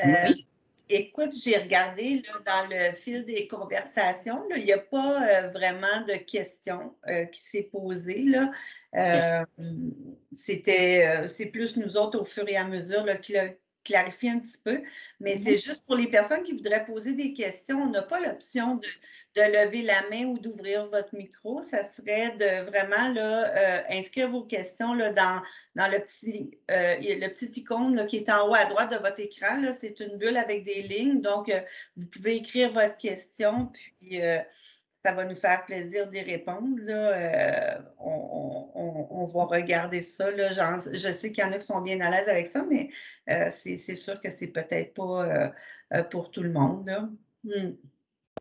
Oui. Écoute, j'ai regardé là, dans le fil des conversations, là, il n'y a pas vraiment de questions qui s'est posée. Là. C'est plus nous autres au fur et à mesure là, qui l'a clarifié un petit peu, mais c'est juste pour les personnes qui voudraient poser des questions, on n'a pas l'option de lever la main ou d'ouvrir votre micro. Ça serait de vraiment là, inscrire vos questions là, dans le petit icône là, qui est en haut à droite de votre écran. C'est une bulle avec des lignes. Donc, vous pouvez écrire votre question, puis ça va nous faire plaisir d'y répondre. Là. On va regarder ça. Là. Je sais qu'il y en a qui sont bien à l'aise avec ça, mais c'est sûr que c'est peut-être pas pour tout le monde. Là.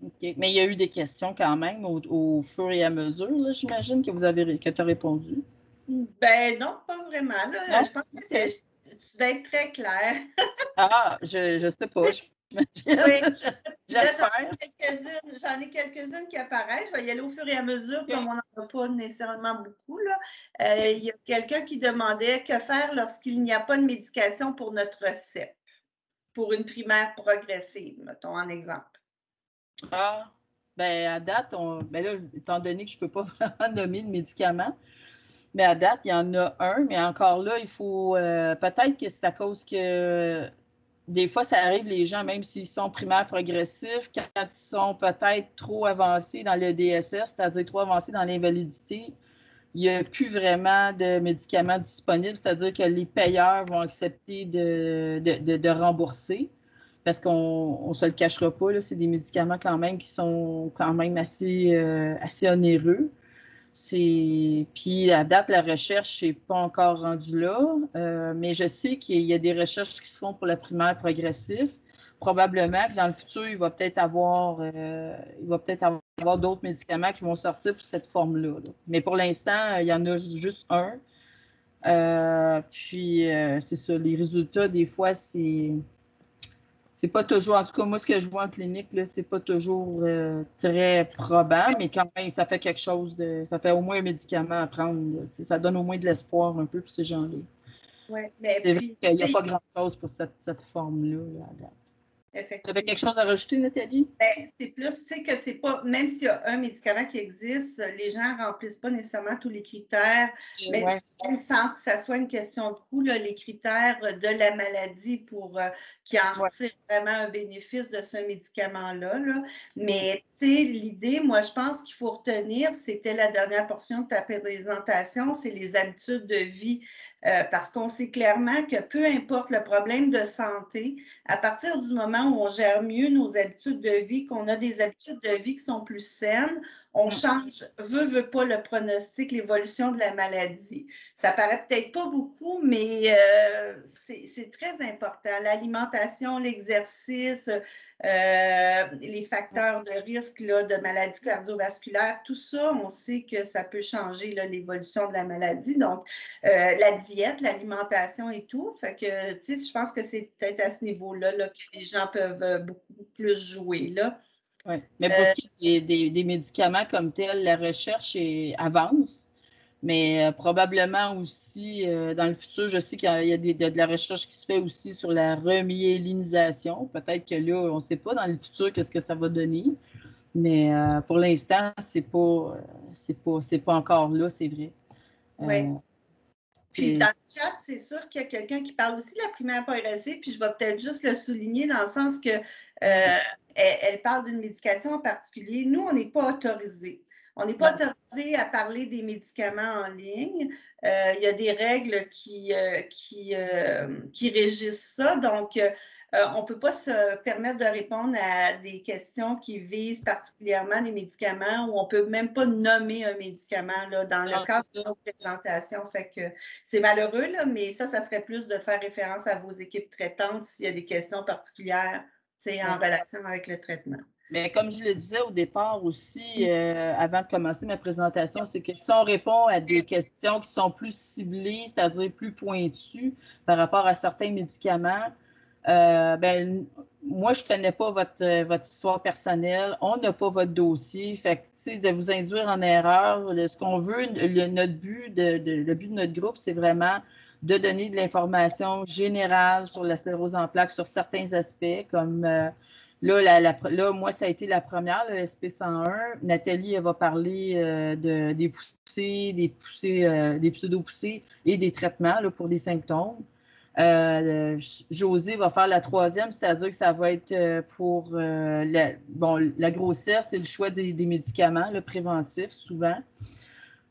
OK. Mais il y a eu des questions quand même au fur et à mesure, j'imagine, que tu as répondu. Ben non, pas vraiment. Là. Non? Je pense que OK. tu vas être très clair. Ah, je sais pas. Oui, là, J'espère. j'en ai quelques-unes qui apparaissent. Je vais y aller au fur et à mesure, OK. comme on n'en a pas nécessairement beaucoup. Là. Il y a quelqu'un qui demandait que faire lorsqu'il n'y a pas de médication pour notre CEP, pour une primaire progressive, mettons en exemple. Ah, ben à date, ben là, étant donné que je ne peux pas vraiment nommer de médicament, mais à date, il y en a un, mais encore là, il faut peut-être que c'est à cause que des fois, ça arrive, les gens, même s'ils sont primaires progressifs, quand ils sont peut-être trop avancés dans le DSS, c'est-à-dire trop avancés dans l'invalidité, il n'y a plus vraiment de médicaments disponibles, c'est-à-dire que les payeurs vont accepter de rembourser parce qu'on ne se le cachera pas, c'est des médicaments quand même qui sont quand même assez onéreux. Puis à date, la recherche n'est pas encore rendue là, mais je sais qu'il y a des recherches qui se font pour la primaire progressive. Probablement que dans le futur, il va peut-être avoir d'autres médicaments qui vont sortir pour cette forme-là. Là. Mais pour l'instant, il y en a juste un. C'est ça, les résultats, des fois, c'est pas toujours, en tout cas, moi, ce que je vois en clinique, là, c'est pas toujours très probant, mais quand même, ça fait quelque chose ça fait au moins un médicament à prendre. Là, ça donne au moins de l'espoir un peu pour ces gens-là. Oui, mais C'est vrai puis, qu'il n'y a pas grand-chose pour cette forme-là. Tu avais quelque effectivement. chose à rajouter, Nathalie? Ben, c'est plus, tu sais, que c'est pas, même s'il y a un médicament qui existe, les gens ne remplissent pas nécessairement tous les critères, mais Ouais. même sans que ça soit une question de coût, là, les critères de la maladie pour qui en Ouais. retirent vraiment un bénéfice de ce médicament-là. Là. Mais, tu sais, l'idée, moi, je pense qu'il faut retenir, c'était la dernière portion de ta présentation, c'est les habitudes de vie. Parce qu'on sait clairement que peu importe le problème de santé, à partir du moment où on gère mieux nos habitudes de vie, qu'on a des habitudes de vie qui sont plus saines, on change, veut pas le pronostic, l'évolution de la maladie. Ça paraît peut-être pas beaucoup, mais c'est très important. L'alimentation, l'exercice, les facteurs de risque là, de maladies cardiovasculaires, tout ça, on sait que ça peut changer l'évolution de la maladie. Donc, la diète, l'alimentation et tout. Fait que, tu sais, je pense que c'est peut-être à ce niveau-là là, que les gens peuvent beaucoup plus jouer. Là. Ouais. Mais pour ce qui est des médicaments comme tels, la recherche avance. Mais probablement aussi, dans le futur, je sais qu'il y a de la recherche qui se fait aussi sur la remyélinisation. Peut-être que là, on ne sait pas dans le futur qu'est-ce que ça va donner. Mais pour l'instant, c'est pas encore là, c'est vrai. Oui. Puis C'est dans le chat, c'est sûr qu'il y a quelqu'un qui parle aussi de la primaire progressive, puis je vais peut-être juste le souligner dans le sens que elle parle d'une médication en particulier. Nous, on n'est pas autorisé. On n'est pas autorisé à parler des médicaments en ligne. Il y a des règles qui régissent ça. Donc, on ne peut pas se permettre de répondre à des questions qui visent particulièrement des médicaments ou on ne peut même pas nommer un médicament là, dans le cadre de nos présentations. Fait que c'est malheureux, là, mais ça serait plus de faire référence à vos équipes traitantes s'il y a des questions particulières en relation avec le traitement. Mais comme je le disais au départ aussi, avant de commencer ma présentation, c'est que si on répond à des questions qui sont plus ciblées, c'est-à-dire plus pointues par rapport à certains médicaments, ben, moi, je ne connais pas votre histoire personnelle, on n'a pas votre dossier. Fait que, de vous induire en erreur, ce qu'on veut, le but de notre groupe, c'est vraiment de donner de l'information générale sur la sclérose en plaques, sur certains aspects, comme là, moi, ça a été la première, le SP101. Nathalie, elle va parler des poussées, des pseudo-poussées et des traitements là, pour des symptômes. Josée va faire la troisième, c'est-à-dire que ça va être pour la grossesse et le choix des médicaments là, préventifs, souvent.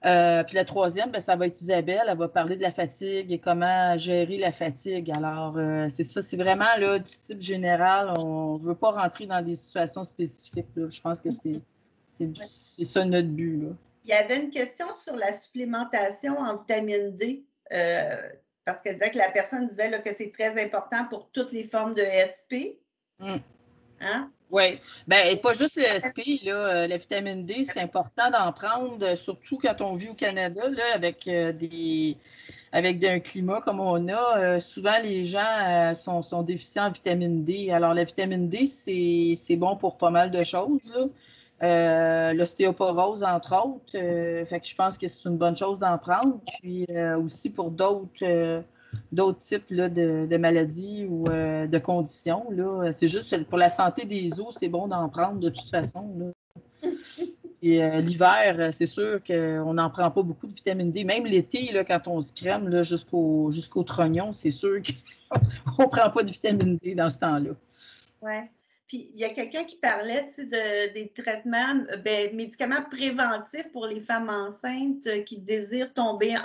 Puis la troisième, ben, ça va être Isabelle. Elle va parler de la fatigue et comment gérer la fatigue. Alors, c'est ça, c'est vraiment là, du type général. On ne veut pas rentrer dans des situations spécifiques. Là. Je pense que c'est ça notre but. Là. Il y avait une question sur la supplémentation en vitamine D. Parce qu'elle disait que la personne disait là, que c'est très important pour toutes les formes de SP. Hein? Oui. Bien, pas juste le SP, là, la vitamine D, c'est important d'en prendre, surtout quand on vit au Canada, là, avec un climat comme on a. Souvent, les gens sont déficients en vitamine D. Alors, la vitamine D, c'est bon pour pas mal de choses, là. L'ostéoporose, entre autres. Fait que je pense que c'est une bonne chose d'en prendre. Puis aussi pour d'autres types là, de maladies ou de conditions. Là. C'est juste pour la santé des os, c'est bon d'en prendre de toute façon. Là. Et l'hiver, c'est sûr qu'on n'en prend pas beaucoup de vitamine D. Même l'été, là, quand on se crème là, jusqu'au trognon, c'est sûr qu'on ne prend pas de vitamine D dans ce temps-là. Oui. Puis, il y a quelqu'un qui parlait des traitements, médicaments préventifs pour les femmes enceintes qui désirent tomber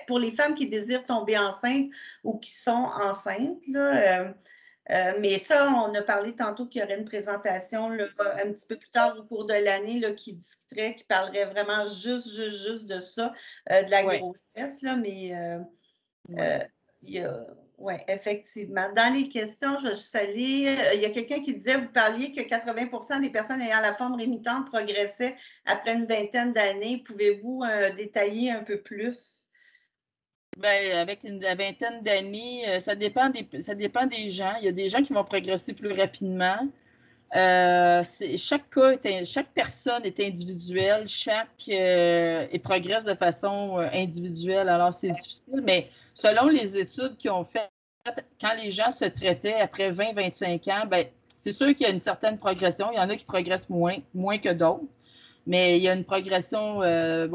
pour les femmes qui désirent tomber enceintes ou qui sont enceintes. Là, mais ça, on a parlé tantôt qu'il y aurait une présentation là, un petit peu plus tard au cours de l'année qui discuterait, qui parlerait vraiment juste de ça, de la grossesse. Là, mais il y a... Oui, effectivement. Dans les questions, je salue. Il y a quelqu'un qui disait, vous parliez que 80% des personnes ayant la forme rémitante progressaient après une vingtaine d'années. Pouvez-vous détailler un peu plus? Bien, avec la vingtaine d'années, ça dépend des gens. Il y a des gens qui vont progresser plus rapidement. Chaque personne est individuelle, et progresse de façon individuelle. Alors, c'est difficile, mais selon les études qu'ils ont faites, quand les gens se traitaient après 20-25 ans, ben, c'est sûr qu'il y a une certaine progression. Il y en a qui progressent moins que d'autres. Mais il y a une progression,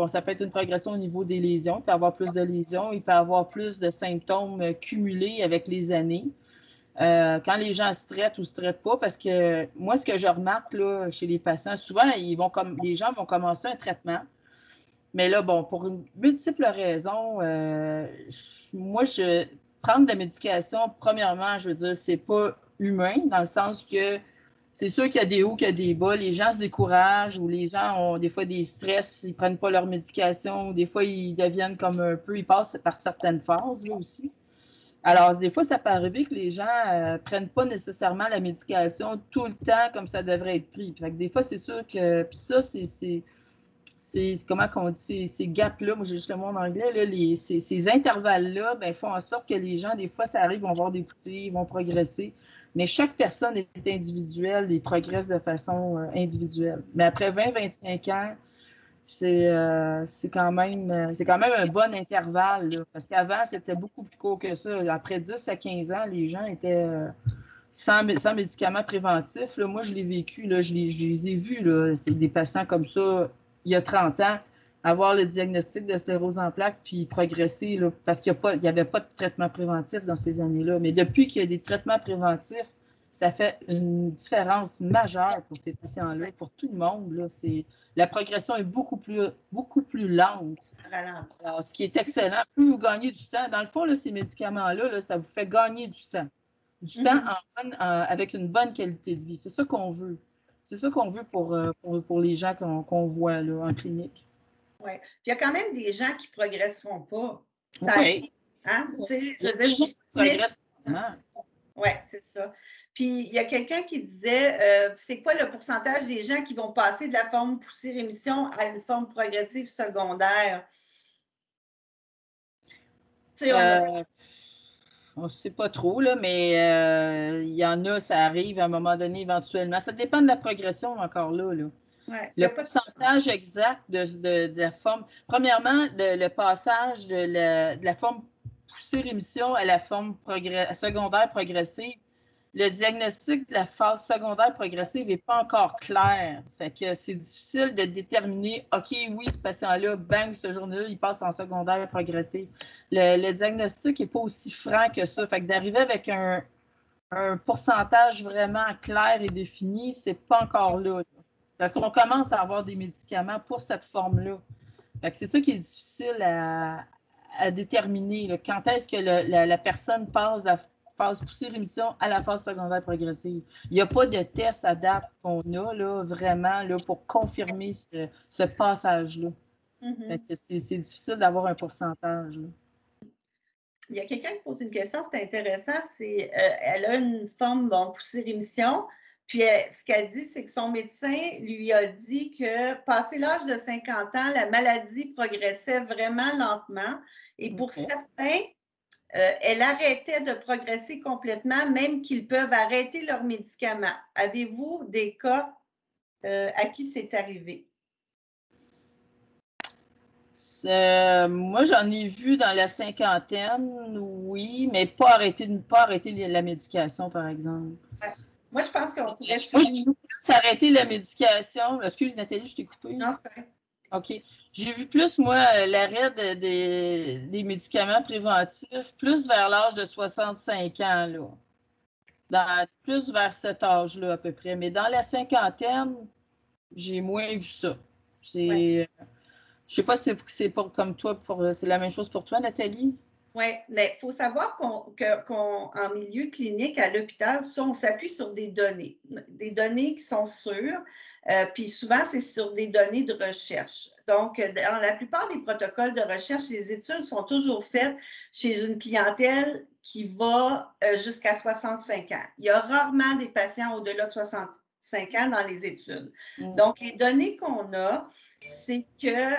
ça peut être une progression au niveau des lésions. Il peut y avoir plus de lésions, il peut y avoir plus de symptômes cumulés avec les années. Quand les gens se traitent ou se traitent pas, parce que moi, ce que je remarque là, chez les patients, souvent, les gens vont commencer un traitement. Mais là, bon, pour une multiple raison, moi, prendre de la médication, premièrement, je veux dire, c'est pas humain, dans le sens que c'est sûr qu'il y a des hauts, qu'il y a des bas. Les gens se découragent ou les gens ont des fois des stress, ils prennent pas leur médication. Des fois, ils deviennent comme un peu, ils passent par certaines phases là aussi. Alors, des fois, ça peut arriver que les gens ne prennent pas nécessairement la médication tout le temps comme ça devrait être pris. Fait que des fois, c'est sûr que. Puis ça, c'est comment qu'on dit, ces gaps-là, moi j'ai juste le mot en anglais, là, ces intervalles-là, ben, font en sorte que les gens, des fois, ça arrive, vont voir des poussées, ils vont progresser. Mais chaque personne est individuelle et progresse de façon individuelle. Mais après 20-25 ans, c'est quand même un bon intervalle, là, parce qu'avant, c'était beaucoup plus court que ça. Après 10 à 15 ans, les gens étaient sans médicaments préventifs. Là, moi, je l'ai vécu, là, je les ai vus. C'est des patients comme ça, il y a 30 ans, avoir le diagnostic de sclérose en plaques puis progresser, là, parce qu'il n'y avait pas de traitement préventif dans ces années-là. Mais depuis qu'il y a des traitements préventifs, ça fait une différence majeure pour ces patients-là, pour tout le monde. Là, la progression est beaucoup plus lente. Alors, ce qui est excellent, plus vous gagnez du temps. Dans le fond, là, ces médicaments-là, là, ça vous fait gagner du temps. Du temps avec une bonne qualité de vie. C'est ça qu'on veut. C'est ça qu'on veut pour les gens qu'on voit là, en clinique. Oui. Puis il y a quand même des gens qui ne progresseront pas. Ça Oui. hein? Il y a des gens qui progressent vraiment. Oui, c'est ça. Puis, il y a quelqu'un qui disait, c'est quoi le pourcentage des gens qui vont passer de la forme poussée-rémission à une forme progressive secondaire? On ne sait pas trop, là, mais il y en a, ça arrive à un moment donné éventuellement. Ça dépend de la progression encore là. Ouais, le pourcentage exact de la forme. Premièrement, le passage de la forme poussée-rémission à la forme secondaire progressive, le diagnostic de la phase secondaire progressive n'est pas encore clair. Fait que c'est difficile de déterminer, OK, oui, ce patient-là, bang, cette journée-là, il passe en secondaire progressive. Le diagnostic n'est pas aussi franc que ça. Fait que d'arriver avec un pourcentage vraiment clair et défini, c'est pas encore là. Parce qu'on commence à avoir des médicaments pour cette forme-là. C'est ça qui est difficile à déterminer. Là. Quand est-ce que la personne passe de la phase poussée-rémission à la phase secondaire progressive? Il n'y a pas de test à date qu'on a là, vraiment là, pour confirmer ce passage-là. C'est difficile d'avoir un pourcentage. Là. Il y a quelqu'un qui pose une question, c'est intéressant, c'est elle a une forme poussée-rémission, puis ce qu'elle dit, c'est que son médecin lui a dit que passé l'âge de 50 ans, la maladie progressait vraiment lentement et pour certains, elle arrêtait de progresser complètement, même qu'ils peuvent arrêter leurs médicaments. Avez-vous des cas à qui c'est arrivé? Moi, j'en ai vu dans la cinquantaine, oui, mais pas arrêter la médication, par exemple. Ouais. Moi, je pense qu'on pourrait... Moi, j'ai vu plus arrêter la médication. Excuse, Nathalie, je t'ai coupé. Non, c'est vrai. OK. J'ai vu plus, moi, l'arrêt des médicaments préventifs, plus vers l'âge de 65 ans, là. Plus vers cet âge-là, à peu près. Mais dans la cinquantaine, j'ai moins vu ça. Je sais pas si c'est comme toi, c'est la même chose pour toi, Nathalie? Oui, mais il faut savoir qu'en milieu clinique, à l'hôpital, ça, on s'appuie sur des données qui sont sûres, puis souvent, c'est sur des données de recherche. Donc, dans la plupart des protocoles de recherche, les études sont toujours faites chez une clientèle qui va jusqu'à 65 ans. Il y a rarement des patients au-delà de 65 ans dans les études. Donc, les données qu'on a, c'est que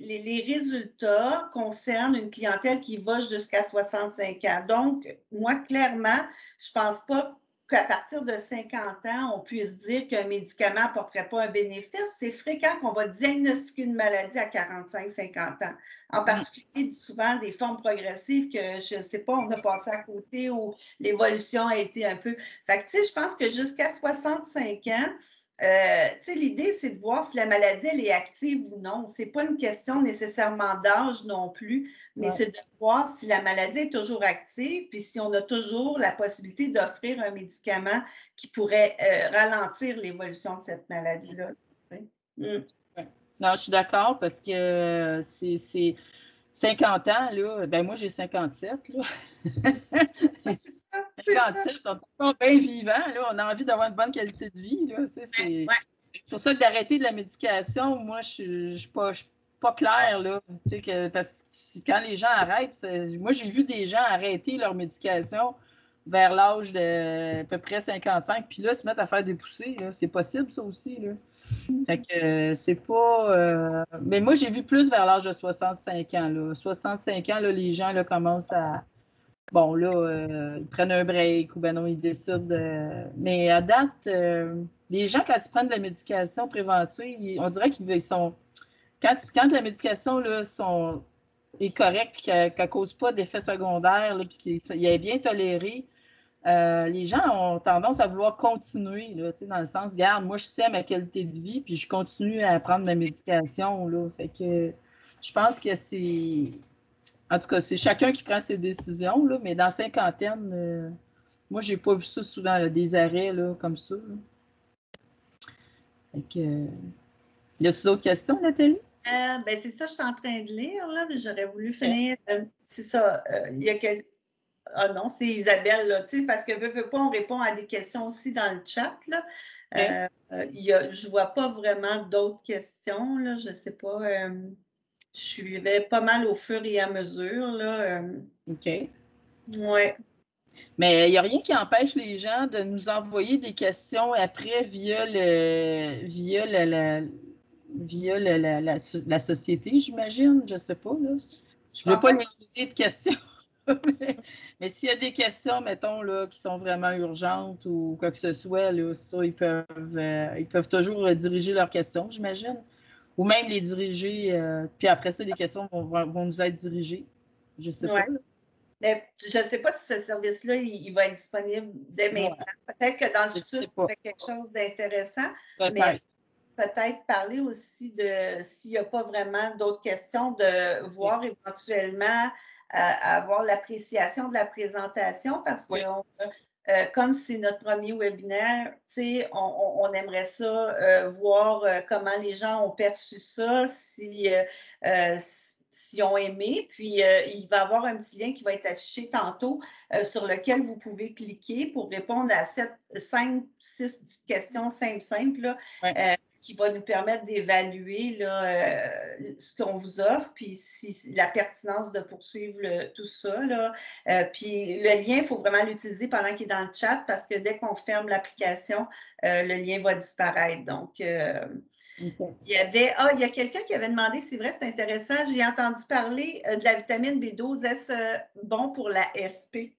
les résultats concernent une clientèle qui va jusqu'à 65 ans. Donc, moi, clairement, je ne pense pas qu'à partir de 50 ans, on puisse dire qu'un médicament n'apporterait pas un bénéfice. C'est fréquent qu'on va diagnostiquer une maladie à 45-50 ans. En particulier, souvent, des formes progressives que, je ne sais pas, on a passé à côté ou l'évolution a été un peu... Fait que, tu sais, je pense que jusqu'à 65 ans, l'idée, c'est de voir si la maladie, elle est active ou non. Ce n'est pas une question nécessairement d'âge non plus, mais c'est de voir si la maladie est toujours active, puis si on a toujours la possibilité d'offrir un médicament qui pourrait ralentir l'évolution de cette maladie-là. Non, je suis d'accord parce que c'est 50 ans, là, ben moi j'ai 57, là. 57, on est encore bien vivant, là, on a envie d'avoir une bonne qualité de vie, là, c'est pour ça que d'arrêter de la médication, moi, je suis pas claire, là, parce que quand les gens arrêtent, moi j'ai vu des gens arrêter leur médication vers l'âge de à peu près 55, puis là, se mettre à faire des poussées, là, c'est possible, ça aussi, là. Fait que c'est pas... Mais moi, j'ai vu plus vers l'âge de 65 ans, là. 65 ans, là, les gens, là, commencent à... Bon, là, ils prennent un break ou ben non, ils décident Mais à date, les gens, quand ils prennent de la médication préventive, on dirait qu'ils sont... Quand la médication, là, est correcte puis qu'elle ne cause pas d'effets secondaires, là, puis qu'elle est bien tolérée, les gens ont tendance à vouloir continuer, là, dans le sens, regarde, moi, je sais ma qualité de vie, puis je continue à prendre ma médication. Là, fait que je pense que c'est... En tout cas, c'est chacun qui prend ses décisions, là, mais dans cinquantaine, Moi, j'ai pas vu ça souvent, là, des arrêts là, comme ça. Là. Fait que, y a-t-il d'autres questions, Nathalie? Ben c'est ça, je suis en train de lire, là, mais j'aurais voulu Okay. finir. C'est ça, il y a quel... Ah non, c'est Isabelle, là, tu sais, parce que veut pas, on répond à des questions aussi dans le chat, là. Okay. Je vois pas vraiment d'autres questions, là, je sais pas. Je suivais pas mal au fur et à mesure, là. OK. Ouais. Mais il n'y a rien qui empêche les gens de nous envoyer des questions après via la société, j'imagine. Je ne sais pas, là. Je Je ne veux pense pas pas. les limiter de questions. Mais s'il y a des questions, mettons, là, qui sont vraiment urgentes ou quoi que ce soit, là, ça, ils peuvent toujours diriger leurs questions, j'imagine. Ou même les diriger, puis après ça, les questions vont nous être dirigées. Je ne sais pas, Ouais. là. Mais je ne sais pas si ce service-là, il va être disponible dès Ouais, maintenant. Peut-être que dans le je futur, sais ce pas. serait quelque chose d'intéressant, mais Peut-être. peut-être parler aussi de, s'il n'y a pas vraiment d'autres questions, de Oui. voir éventuellement avoir l'appréciation de la présentation parce que Oui. comme c'est notre premier webinaire, on aimerait ça voir comment les gens ont perçu ça, si ont aimé. Puis, il va y avoir un petit lien qui va être affiché tantôt sur lequel vous pouvez cliquer pour répondre à 5, 6 petites questions simples, là, Ouais. qui va nous permettre d'évaluer ce qu'on vous offre, puis si la pertinence de poursuivre tout ça. Là. Puis le lien, il faut vraiment l'utiliser pendant qu'il est dans le chat parce que dès qu'on ferme l'application, le lien va disparaître. Donc, Okay. il y a quelqu'un qui avait demandé, c'est vrai, c'est intéressant, j'ai entendu parler de la vitamine B12. Est-ce bon pour la SP?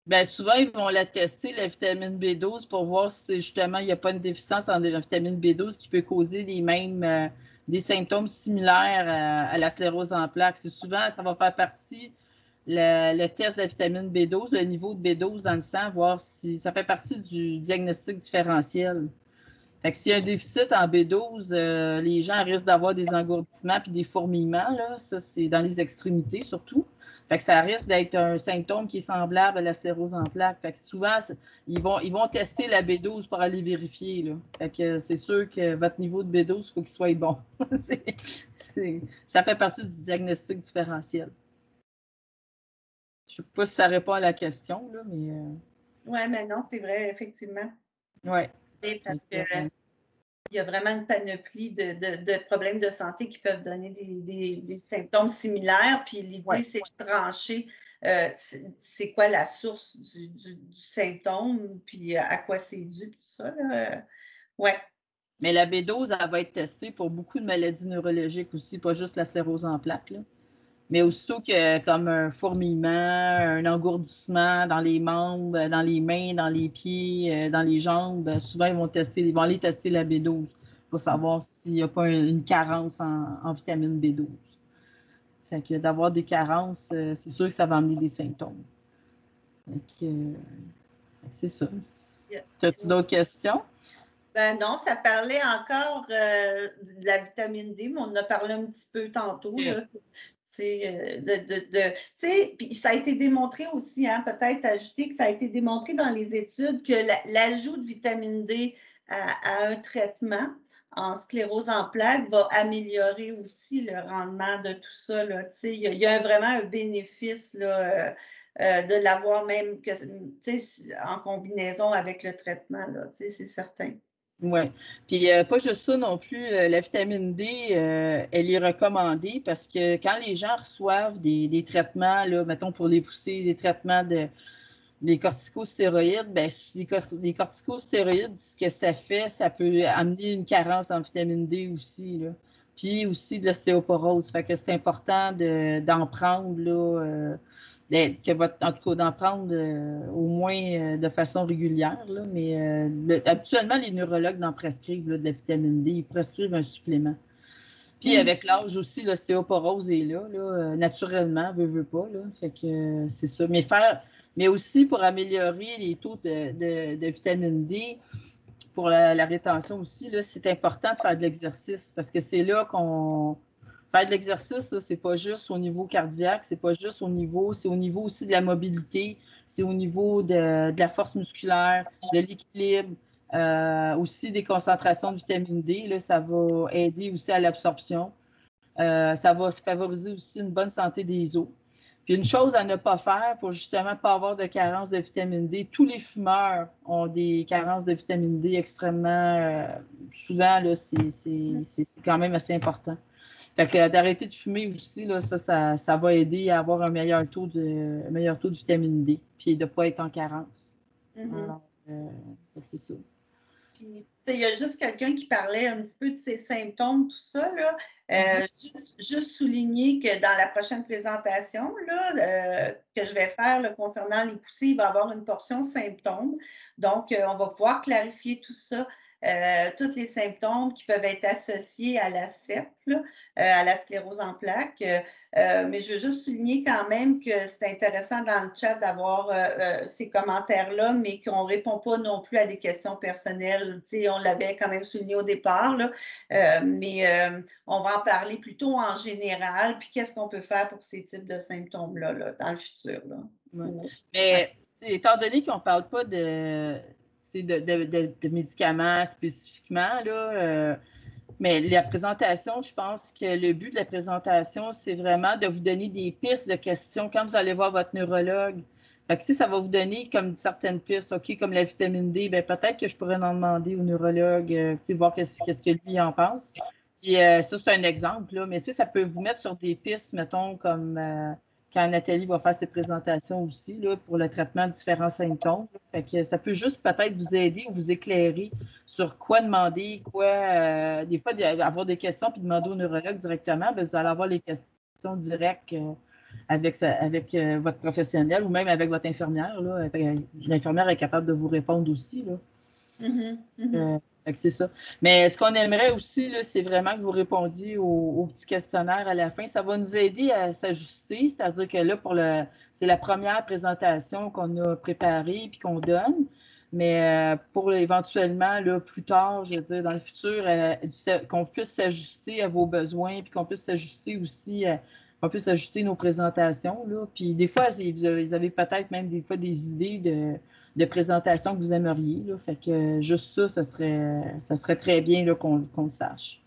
Bien, souvent, ils vont la tester, la vitamine B12, pour voir si justement il n'y a pas une déficience en vitamine B12 qui peut causer les mêmes des symptômes similaires à la sclérose en plaques. C'est souvent, ça va faire partie le test de la vitamine B12, le niveau de B12 dans le sang, voir si ça fait partie du diagnostic différentiel. Fait que s'il y a un déficit en B12, les gens risquent d'avoir des engourdissements puis des fourmillements. Là. Ça, c'est dans les extrémités surtout. Fait que ça risque d'être un symptôme qui est semblable à la sclérose en plaques. Fait que souvent, ils vont tester la B12 pour aller vérifier. Là. Fait que c'est sûr que votre niveau de B12, il faut qu'il soit bon. Ça fait partie du diagnostic différentiel. Je ne sais pas si ça répond à la question, là, mais Oui, mais non, c'est vrai, effectivement. ouais. Parce que il y a vraiment une panoplie de problèmes de santé qui peuvent donner des symptômes similaires. Puis l'idée, Ouais. c'est de trancher c'est quoi la source du symptôme, puis à quoi c'est dû, tout ça. Là. Ouais. Mais la B12, elle va être testée pour beaucoup de maladies neurologiques aussi, pas juste la sclérose en plaques. Là. Mais aussitôt que comme un fourmillement, un engourdissement dans les membres, dans les mains, dans les pieds, dans les jambes, souvent ils vont aller tester la B12 pour savoir s'il n'y a pas une carence en vitamine B12. Fait que d'avoir des carences, c'est sûr que ça va amener des symptômes. Fait que, c'est ça. As-tu d'autres questions? Ben non, ça parlait encore de la vitamine D, mais on en a parlé un petit peu tantôt. Yeah. Là, puis ça a été démontré aussi, hein, peut-être ajouter que ça a été démontré dans les études que l'ajout de vitamine D à un traitement en sclérose en plaques va améliorer aussi le rendement de tout ça. Là, il y a vraiment un bénéfice là, de l'avoir même en combinaison avec le traitement, c'est certain. Oui. Puis pas juste ça non plus, la vitamine D, elle est recommandée parce que quand les gens reçoivent des traitements, là, mettons pour les pousser, des traitements des corticostéroïdes, ben, les corticostéroïdes, ce que ça fait, ça peut amener une carence en vitamine D aussi, là. Puis aussi de l'ostéoporose. Fait que c'est important d'en prendre, là, en tout cas, d'en prendre au moins de façon régulière, là. Mais habituellement, les neurologues n'en prescrivent là, de la vitamine D. Ils prescrivent un supplément. Puis avec l'âge aussi, l'ostéoporose est là naturellement, veut pas. Là. Fait que c'est ça. Mais aussi pour améliorer les taux de vitamine D, pour la rétention aussi, là, c'est important de faire de l'exercice parce que c'est là faire de l'exercice, c'est pas juste au niveau cardiaque, c'est pas juste au niveau, c'est au niveau aussi de la mobilité, c'est au niveau de la force musculaire, de l'équilibre, aussi des concentrations de vitamine D, là, ça va aider aussi à l'absorption. Ça va favoriser aussi une bonne santé des os. Puis une chose à ne pas faire pour justement ne pas avoir de carence de vitamine D, tous les fumeurs ont des carences de vitamine D extrêmement souvent, là, c'est quand même assez important. Fait que d'arrêter de fumer aussi, là, ça va aider à avoir un meilleur taux de vitamine D, puis de ne pas être en carence. Alors, c'est ça. Puis, il y a juste quelqu'un qui parlait un petit peu de ses symptômes, tout ça, là. Juste souligner que dans la prochaine présentation, là, que je vais faire là, concernant les poussées, il va y avoir une portion symptômes. Donc, on va pouvoir clarifier tout ça. Tous les symptômes qui peuvent être associés à la CEP, là, à la sclérose en plaques. Mais je veux juste souligner quand même que c'est intéressant dans le chat d'avoir ces commentaires-là, mais qu'on ne répond pas non plus à des questions personnelles. Tu sais, on l'avait quand même souligné au départ, là, mais on va en parler plutôt en général, puis qu'est-ce qu'on peut faire pour ces types de symptômes-là là, dans le futur. Là. Ouais. Mais étant donné qu'on ne parle pas de médicaments spécifiquement, là, mais la présentation, je pense que le but de la présentation, c'est vraiment de vous donner des pistes de questions quand vous allez voir votre neurologue. Fait que si ça va vous donner comme certaines pistes, OK, comme la vitamine D, bien peut-être que je pourrais en demander au neurologue, voir qu'est-ce que lui en pense. Puis ça, c'est un exemple, là, mais ça peut vous mettre sur des pistes, mettons, comme quand Nathalie va faire ses présentations aussi, là, pour le traitement de différents symptômes. Fait que ça peut juste peut-être vous aider ou vous éclairer sur quoi demander, quoi. Des fois, avoir des questions puis demander au neurologue directement, bien, vous allez avoir les questions directes avec votre professionnel ou même avec votre infirmière. L'infirmière est capable de vous répondre aussi. Là. C'est ça. Mais ce qu'on aimerait aussi, là, c'est vraiment que vous répondiez au petit questionnaire à la fin. Ça va nous aider à s'ajuster, c'est-à-dire que là, c'est la première présentation qu'on a préparée puis qu'on donne. Mais pour éventuellement, là, plus tard, je veux dire, dans le futur, qu'on puisse s'ajuster à vos besoins, puis qu'on puisse s'ajuster aussi, qu'on puisse ajuster nos présentations. Là. Puis des fois, vous avez peut-être même des fois des idées de présentation que vous aimeriez. Là. Fait que juste ça serait très bien là, qu'on le sache.